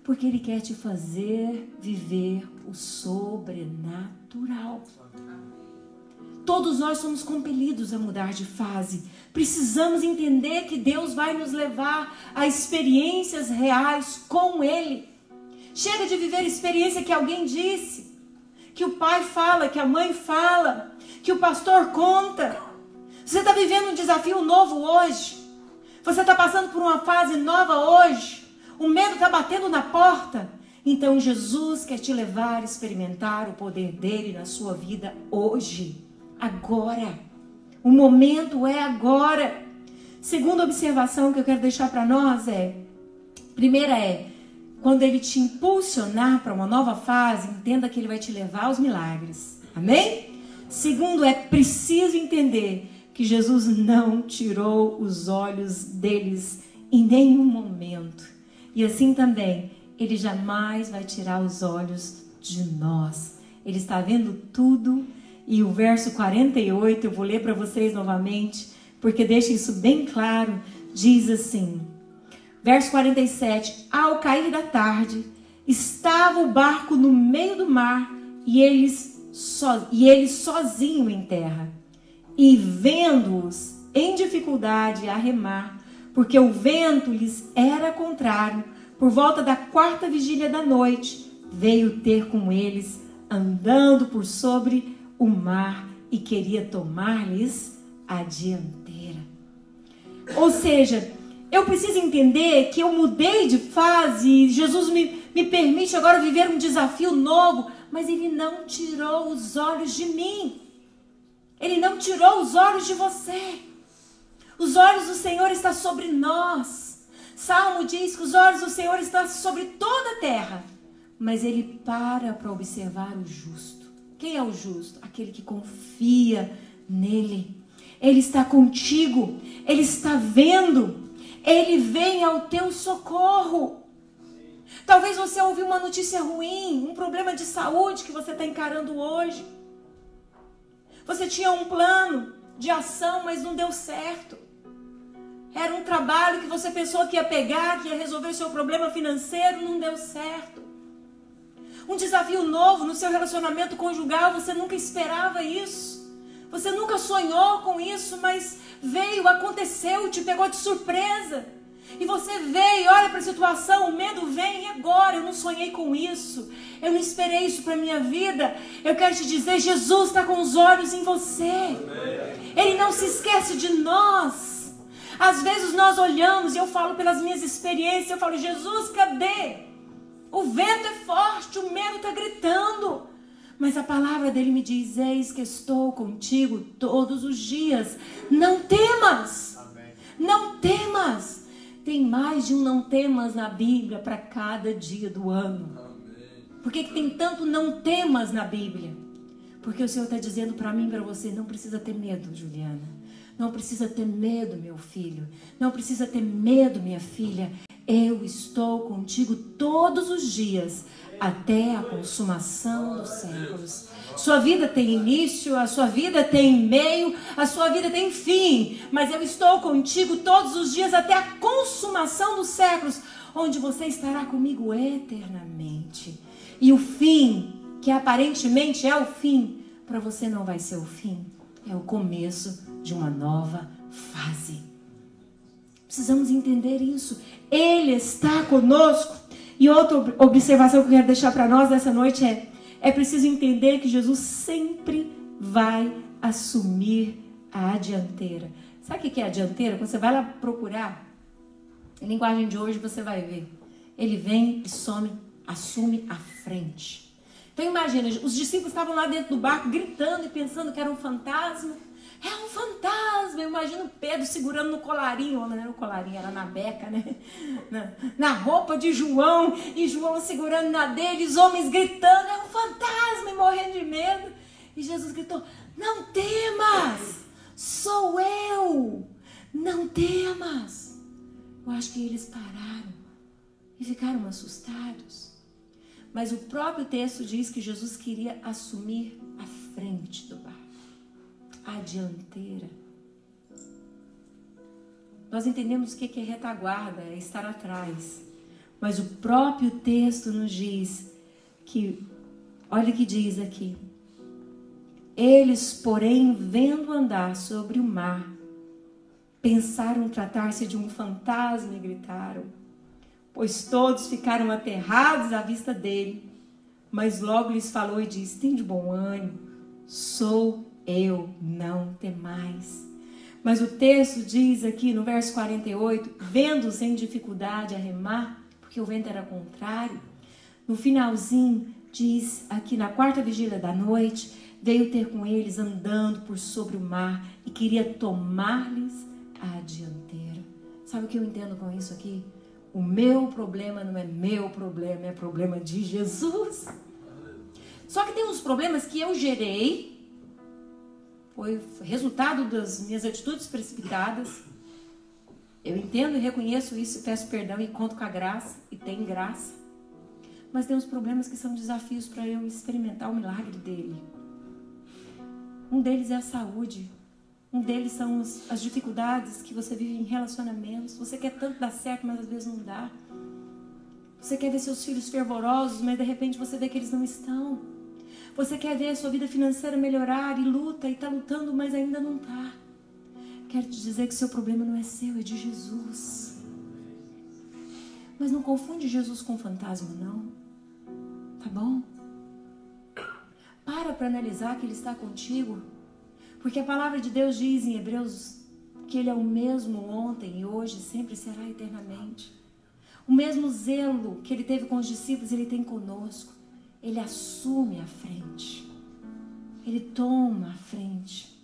Porque Ele quer te fazer viver o sobrenatural. Todos nós somos compelidos a mudar de fase. Precisamos entender que Deus vai nos levar a experiências reais com Ele. Chega de viver experiência que alguém disse, que o pai fala, que a mãe fala, que o pastor conta. Você está vivendo um desafio novo hoje. Você está passando por uma fase nova hoje. O medo está batendo na porta. Então Jesus quer te levar a experimentar o poder dele na sua vida hoje. Agora. O momento é agora. Segunda observação que eu quero deixar para nós primeira quando ele te impulsionar para uma nova fase, entenda que ele vai te levar aos milagres. Amém? Segundo, preciso entender que Jesus não tirou os olhos deles em nenhum momento. E assim também, ele jamais vai tirar os olhos de nós. Ele está vendo tudo. E o verso 48, eu vou ler para vocês novamente, porque deixa isso bem claro. Diz assim, verso 47, ao cair da tarde, estava o barco no meio do mar e ele sozinho em terra. E vendo-os em dificuldade a remar, porque o vento lhes era contrário, por volta da 4ª vigília da noite, veio ter com eles, andando por sobre o mar, e queria tomar-lhes a dianteira. Ou seja, eu preciso entender que eu mudei de fase e Jesus me permite agora viver um desafio novo, mas Ele não tirou os olhos de mim. Ele não tirou os olhos de você. Os olhos do Senhor estão sobre nós. Salmo diz que os olhos do Senhor estão sobre toda a terra, mas Ele para observar o justo. Quem é o justo? Aquele que confia nele. Ele está contigo. Ele está vendo. Ele vem ao teu socorro. Talvez você ouviu uma notícia ruim, um problema de saúde que você está encarando hoje. Você tinha um plano de ação, mas não deu certo. Era um trabalho que você pensou que ia pegar, que ia resolver o seu problema financeiro, não deu certo. Um desafio novo no seu relacionamento conjugal, você nunca esperava isso. Você nunca sonhou com isso, mas veio, aconteceu, te pegou de surpresa. E você veio, olha para a situação, o medo vem, e agora? Eu não sonhei com isso. Eu não esperei isso para a minha vida. Eu quero te dizer, Jesus está com os olhos em você. Ele não se esquece de nós. Às vezes nós olhamos, e eu falo pelas minhas experiências, eu falo, Jesus, cadê? O vento é forte, o medo está gritando. Mas a palavra dele me diz, eis que estou contigo todos os dias. Não temas. Amém. Não temas. Tem mais de um não temas na Bíblia para cada dia do ano. Amém. Por que tem tanto não temas na Bíblia? Porque o Senhor está dizendo para mim e para você, não precisa ter medo, Juliana. Não precisa ter medo, meu filho. Não precisa ter medo, minha filha. Eu estou contigo todos os dias, até a consumação dos séculos. Sua vida tem início, a sua vida tem meio, a sua vida tem fim. Mas eu estou contigo todos os dias, até a consumação dos séculos, onde você estará comigo eternamente. E o fim, que aparentemente é o fim, para você não vai ser o fim. É o começo de uma nova fase. Precisamos entender isso. Ele está conosco. E outra observação que eu quero deixar para nós nessa noite é preciso entender que Jesus sempre vai assumir a dianteira. Sabe o que é a dianteira? Quando você vai lá procurar, em linguagem de hoje você vai ver. Ele vem e assume a frente. Então imagina, os discípulos estavam lá dentro do barco gritando e pensando que era um fantasma. É um fantasma. Eu imagino Pedro segurando no colarinho, não era o colarinho, era na beca, né? Na roupa de João, e João segurando na dele, os homens gritando, é um fantasma, e morrendo de medo. E Jesus gritou, não temas, sou eu, não temas. Eu acho que eles pararam e ficaram assustados. Mas o próprio texto diz que Jesus queria assumir a frente do barco. A dianteira. Nós entendemos o que é retaguarda, é estar atrás. Mas o próprio texto nos diz que, olha o que diz aqui. Eles, porém, vendo andar sobre o mar, pensaram tratar-se de um fantasma e gritaram, pois todos ficaram aterrados à vista dele. Mas logo lhes falou e disse, tem de bom ânimo, sou eu, não temais. Mas o texto diz aqui no verso 48, vendo-os em dificuldade a remar, porque o vento era contrário, no finalzinho diz aqui, na quarta vigília da noite, veio ter com eles andando por sobre o mar e queria tomar-lhes a dianteira. Sabe o que eu entendo com isso aqui? O meu problema não é meu problema, é problema de Jesus. Só que tem uns problemas que eu gerei, foi resultado das minhas atitudes precipitadas. Eu entendo e reconheço isso, peço perdão e conto com a graça, e tem graça. Mas tem uns problemas que são desafios para eu experimentar o milagre dele. Um deles é a saúde. Um deles são as dificuldades que você vive em relacionamentos. Você quer tanto dar certo, mas às vezes não dá. Você quer ver seus filhos fervorosos, mas de repente você vê que eles não estão. Você quer ver a sua vida financeira melhorar e luta, e está lutando, mas ainda não está. Quero te dizer que seu problema não é seu, é de Jesus. Mas não confunde Jesus com fantasma, não. Tá bom? Para analisar que Ele está contigo. Porque a palavra de Deus diz em Hebreus que Ele é o mesmo ontem e hoje, sempre será eternamente. O mesmo zelo que Ele teve com os discípulos, Ele tem conosco. Ele assume a frente. Ele toma a frente.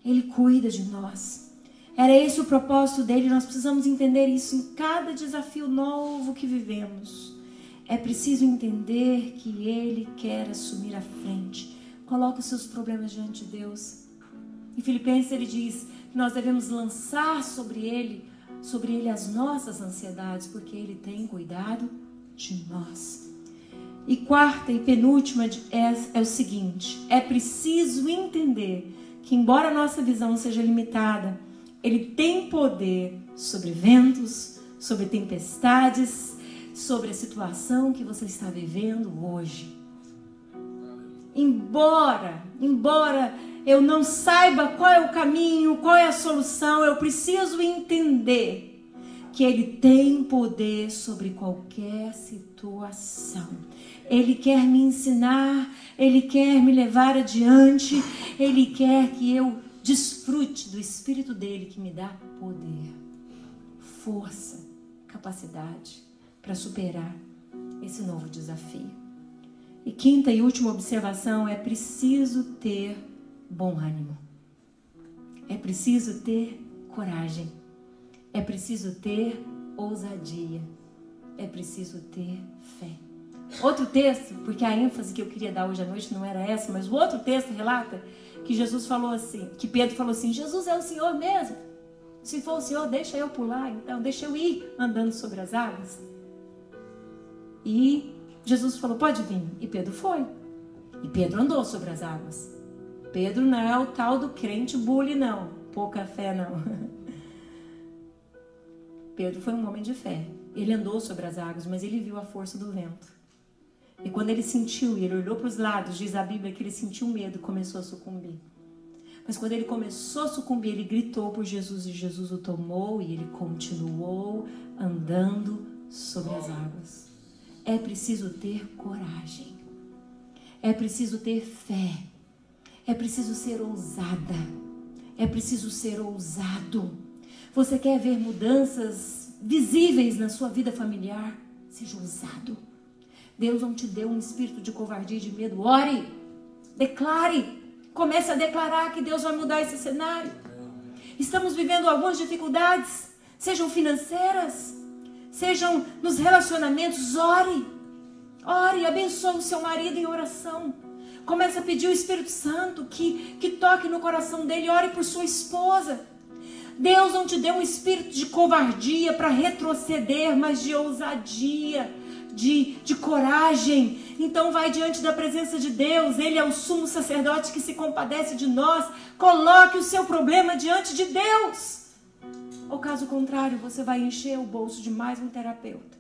Ele cuida de nós. Era esse o propósito dele. Nós precisamos entender isso em cada desafio novo que vivemos. É preciso entender que Ele quer assumir a frente. Coloque os seus problemas diante de Deus. Em Filipenses ele diz que nós devemos lançar sobre Ele as nossas ansiedades, porque Ele tem cuidado de nós. E quarta e penúltima é o seguinte, é preciso entender que embora a nossa visão seja limitada, Ele tem poder sobre ventos, sobre tempestades, sobre a situação que você está vivendo hoje. Embora eu não saiba qual é o caminho, qual é a solução, eu preciso entender que Ele tem poder sobre qualquer situação. Ele quer me ensinar, Ele quer me levar adiante, Ele quer que eu Desfrute do Espírito dele que me dá poder, força, capacidade para superar esse novo desafio. E quinta e última observação, é preciso ter bom ânimo. É preciso ter coragem. É preciso ter ousadia. É preciso ter fé. Outro texto, porque a ênfase que eu queria dar hoje à noite não era essa, mas o outro texto relata que Jesus falou assim, que Pedro falou assim: Jesus é o Senhor mesmo? Se for o Senhor, deixa eu pular, então, deixa eu ir andando sobre as águas. E Jesus falou: pode vir. E Pedro foi. E Pedro andou sobre as águas. Pedro não é o tal do crente bully, não. Pouca fé, não. Pedro foi um homem de fé. Ele andou sobre as águas, mas ele viu a força do vento. E quando ele sentiu, e ele olhou para os lados, diz a Bíblia que ele sentiu medo e começou a sucumbir. Mas quando ele começou a sucumbir, ele gritou por Jesus e Jesus o tomou e ele continuou andando sobre as águas. É preciso ter coragem. É preciso ter fé. É preciso ser ousada. É preciso ser ousado. Você quer ver mudanças visíveis na sua vida familiar? Seja ousado. Deus não te deu um espírito de covardia e de medo. Ore, declare, comece a declarar que Deus vai mudar esse cenário. Estamos vivendo algumas dificuldades, sejam financeiras, sejam nos relacionamentos. Ore, abençoe o seu marido em oração. Comece a pedir o Espírito Santo que toque no coração dele. Ore por sua esposa. Deus não te deu um espírito de covardia para retroceder, mas de ousadia, de coragem. Então vai diante da presença de Deus. Ele é o sumo sacerdote que se compadece de nós. Coloque o seu problema diante de Deus. Ou caso contrário, você vai encher o bolso de mais um terapeuta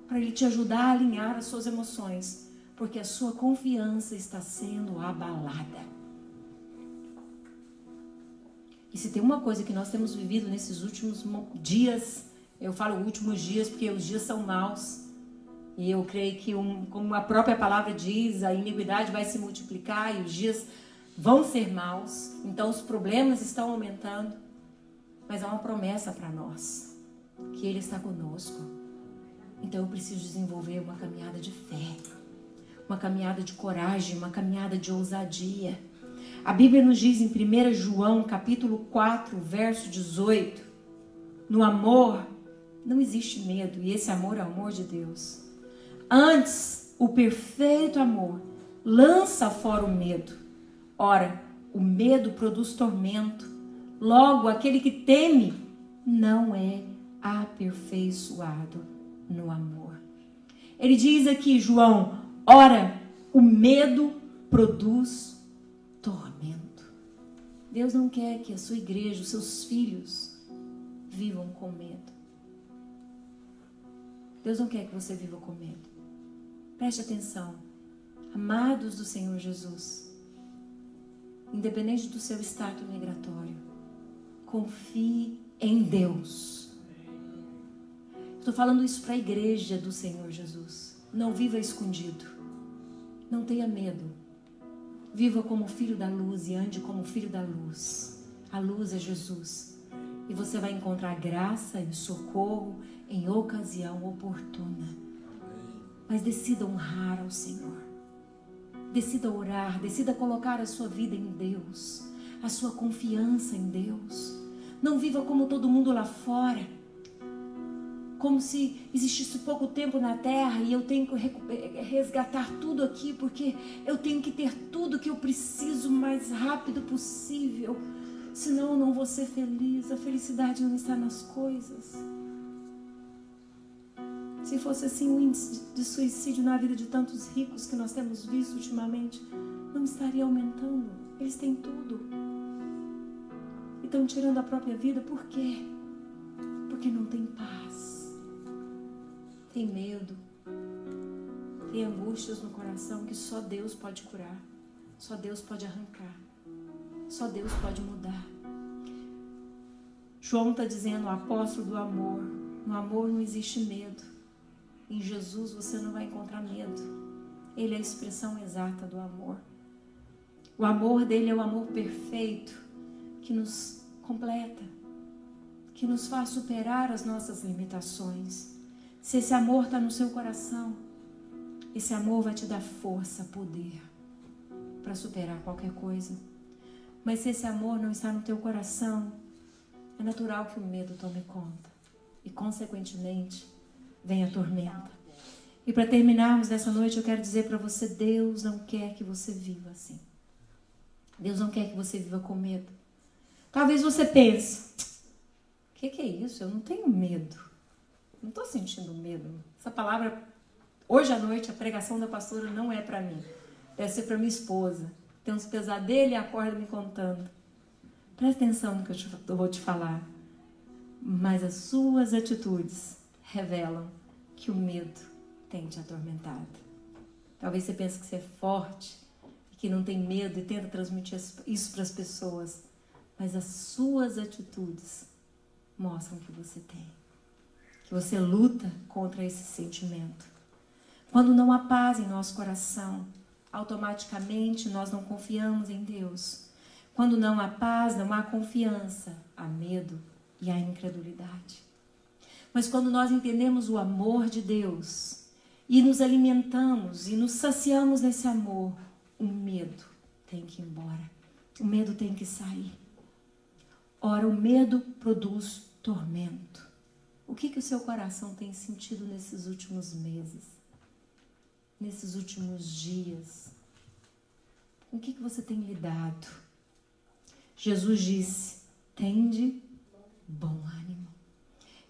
para ele te ajudar a alinhar as suas emoções, porque a sua confiança está sendo abalada. E se tem uma coisa que nós temos vivido nesses últimos dias, eu falo últimos dias porque os dias são maus, e eu creio que, como a própria palavra diz, a iniquidade vai se multiplicar e os dias vão ser maus, então os problemas estão aumentando, mas há uma promessa para nós, que Ele está conosco. Então eu preciso desenvolver uma caminhada de fé, uma caminhada de coragem, uma caminhada de ousadia. A Bíblia nos diz em 1 João, capítulo 4, verso 18, no amor não existe medo, e esse amor é o amor de Deus. Antes, o perfeito amor lança fora o medo. Ora, o medo produz tormento. Logo, aquele que teme não é aperfeiçoado no amor. Ele diz aqui, João, ora, o medo produz tormento. Deus não quer que a sua igreja, os seus filhos, vivam com medo. Deus não quer que você viva com medo. Preste atenção. Amados do Senhor Jesus, independente do seu status migratório, confie em Deus. Estou falando isso para a igreja do Senhor Jesus. Não viva escondido. Não tenha medo. Viva como filho da luz e ande como filho da luz. A luz é Jesus. E você vai encontrar graça e socorro em ocasião oportuna. Mas decida honrar ao Senhor. Decida orar, decida colocar a sua vida em Deus, a sua confiança em Deus. Não viva como todo mundo lá fora, como se existisse pouco tempo na terra e eu tenho que resgatar tudo aqui, porque eu tenho que ter tudo que eu preciso o mais rápido possível, senão eu não vou ser feliz. A felicidade não está nas coisas. Se fosse assim, o índice de suicídio na vida de tantos ricos que nós temos visto ultimamente não estaria aumentando. Eles têm tudo e estão tirando a própria vida. Por quê? Porque não tem paz, tem medo, tem angústias no coração que só Deus pode curar, só Deus pode arrancar, só Deus pode mudar. João está dizendo, o apóstolo do amor. No amor não existe medo. Em Jesus você não vai encontrar medo. Ele é a expressão exata do amor. O amor dele é o amor perfeito. que nos completa, que nos faz superar as nossas limitações. Se esse amor está no seu coração, esse amor vai te dar força, poder para superar qualquer coisa. Mas se esse amor não está no teu coração, é natural que o medo tome conta e, consequentemente, venha a tormenta. E para terminarmos nessa noite, eu quero dizer para você, Deus não quer que você viva assim. Deus não quer que você viva com medo. Talvez você pense, o que é isso? Eu não tenho medo. Não estou sentindo medo. Essa palavra, hoje à noite, a pregação da pastora não é para mim. Deve ser para minha esposa. Tem uns pesadelos e acorda me contando. Presta atenção no que eu vou te falar. Mas as suas atitudes revelam que o medo tem te atormentado. Talvez você pense que você é forte, que não tem medo e tenta transmitir isso para as pessoas. Mas as suas atitudes mostram que você tem. Que você luta contra esse sentimento. Quando não há paz em nosso coração, automaticamente nós não confiamos em Deus. Quando não há paz, não há confiança, há medo e há incredulidade. Mas quando nós entendemos o amor de Deus e nos alimentamos e nos saciamos nesse amor, o medo tem que ir embora. O medo tem que sair. Ora, o medo produz tormento. O que o seu coração tem sentido nesses últimos meses? Nesses últimos dias? Com o que você tem lidado? Jesus disse, tende bom ânimo.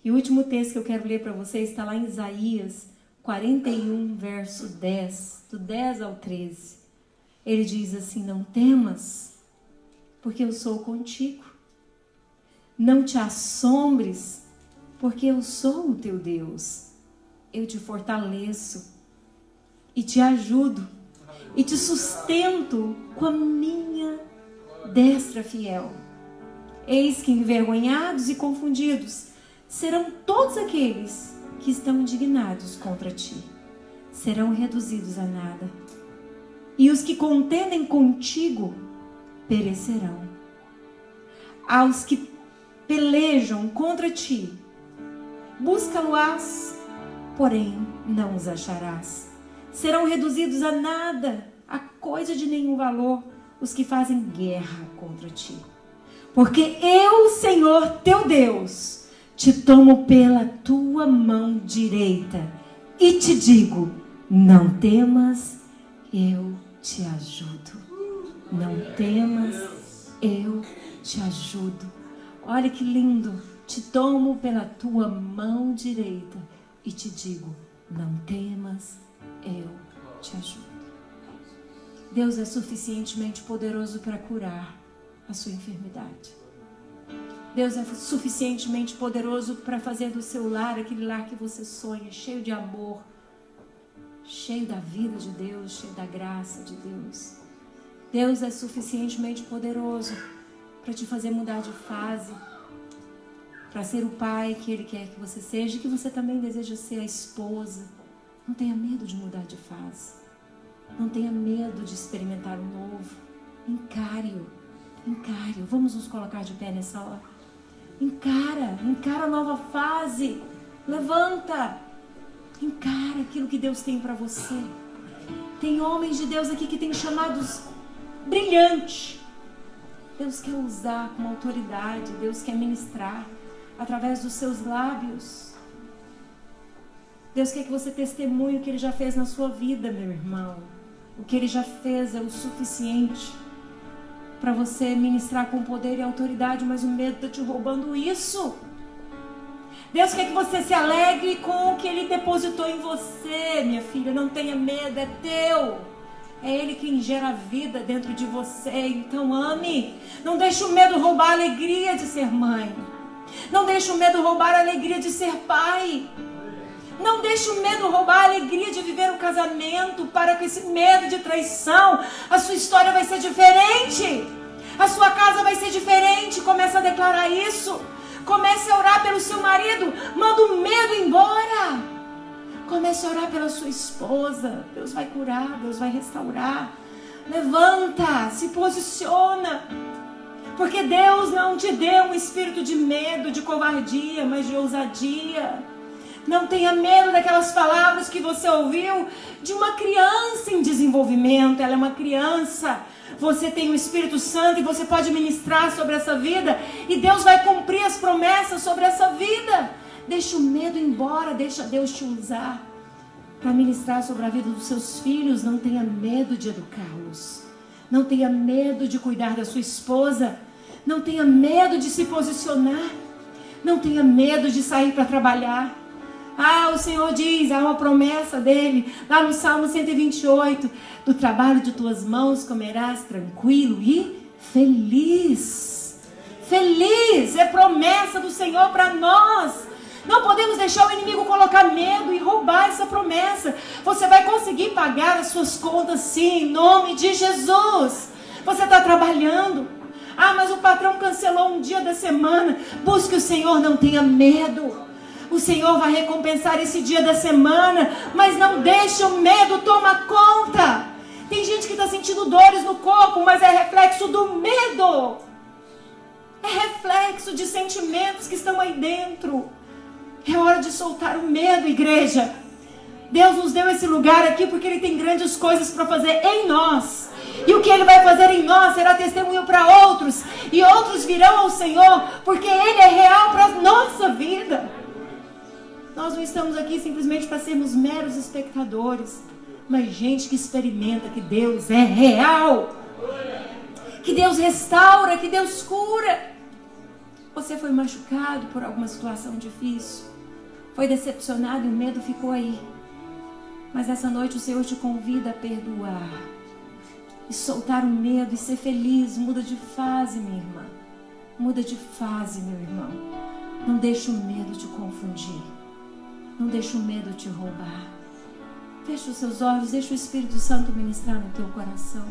E o último texto que eu quero ler para vocês está lá em Isaías 41, verso 10, do 10 ao 13. Ele diz assim, não temas, porque eu sou contigo. Não te assombres, porque eu sou o teu Deus. Eu te fortaleço e te ajudo e te sustento com a minha destra fiel. Eis que envergonhados e confundidos serão todos aqueles que estão indignados contra ti. Serão reduzidos a nada. E os que contendem contigo perecerão. Aos que pelejam contra ti, busca-lo-ás, porém não os acharás. Serão reduzidos a nada, a coisa de nenhum valor, os que fazem guerra contra ti. Porque eu, Senhor teu Deus, te tomo pela tua mão direita e te digo, não temas, eu te ajudo. Não temas, eu te ajudo. Olha que lindo. Te tomo pela tua mão direita e te digo, não temas, eu te ajudo. Deus é suficientemente poderoso para curar a sua enfermidade. Deus é suficientemente poderoso para fazer do seu lar aquele lar que você sonha, cheio de amor, cheio da vida de Deus, cheio da graça de Deus. Deus é suficientemente poderoso para te fazer mudar de fase, para ser o pai que Ele quer que você seja e que você também deseja ser a esposa. Não tenha medo de mudar de fase. Não tenha medo de experimentar o novo. Encare-o. Encare-o. Vamos nos colocar de pé nessa hora. Encara a nova fase. Levanta. Encara aquilo que Deus tem para você. Tem homens de Deus aqui que têm chamados brilhantes. Deus quer usar com autoridade. Deus quer ministrar através dos seus lábios. Deus quer que você testemunhe o que Ele já fez na sua vida, meu irmão. O que Ele já fez é o suficiente para você ministrar com poder e autoridade, mas o medo está te roubando isso. Deus quer que você se alegre com o que Ele depositou em você, minha filha. Não tenha medo, é teu. É Ele quem gera vida dentro de você. Então ame. Não deixe o medo roubar a alegria de ser mãe. Não deixe o medo roubar a alegria de ser pai. Não deixe o medo roubar a alegria de viver um casamento. Para com esse medo de traição. A sua história vai ser diferente. A sua casa vai ser diferente. Comece a declarar isso. Comece a orar pelo seu marido. Manda o medo embora. Comece a orar pela sua esposa. Deus vai curar, Deus vai restaurar. Levanta, se posiciona. Porque Deus não te deu um espírito de medo, de covardia, mas de ousadia. Não tenha medo daquelas palavras que você ouviu de uma criança em desenvolvimento. Ela é uma criança. Você tem o Espírito Santo e você pode ministrar sobre essa vida. E Deus vai cumprir as promessas sobre essa vida. Deixa o medo embora, deixa Deus te usar para ministrar sobre a vida dos seus filhos. Não tenha medo de educá-los. Não tenha medo de cuidar da sua esposa. Não tenha medo de se posicionar. Não tenha medo de sair para trabalhar. Ah, o Senhor diz, há uma promessa dele, lá no Salmo 128, do trabalho de tuas mãos comerás tranquilo e feliz. Feliz é promessa do Senhor para nós. Não podemos deixar o inimigo colocar medo e roubar essa promessa. Você vai conseguir pagar as suas contas sim, em nome de Jesus. Você está trabalhando. Ah, mas o patrão cancelou um dia da semana. Busque o Senhor, não tenha medo. O Senhor vai recompensar esse dia da semana, mas não deixe o medo tomar conta. Tem gente que está sentindo dores no corpo, mas é reflexo do medo. É reflexo de sentimentos que estão aí dentro. É hora de soltar o medo, igreja. Deus nos deu esse lugar aqui porque Ele tem grandes coisas para fazer em nós. E o que Ele vai fazer em nós será testemunho para outros. E outros virão ao Senhor, porque Ele é real para a nossa vida. Nós não estamos aqui simplesmente para sermos meros espectadores, mas gente que experimenta que Deus é real, que Deus restaura, que Deus cura. Você foi machucado por alguma situação difícil, foi decepcionado e o medo ficou aí. Mas essa noite o Senhor te convida a perdoar e soltar o medo e ser feliz. Muda de fase, minha irmã. Muda de fase, meu irmão. Não deixe o medo te confundir. Não deixe o medo te roubar. Feche os seus olhos, deixa o Espírito Santo ministrar no teu coração.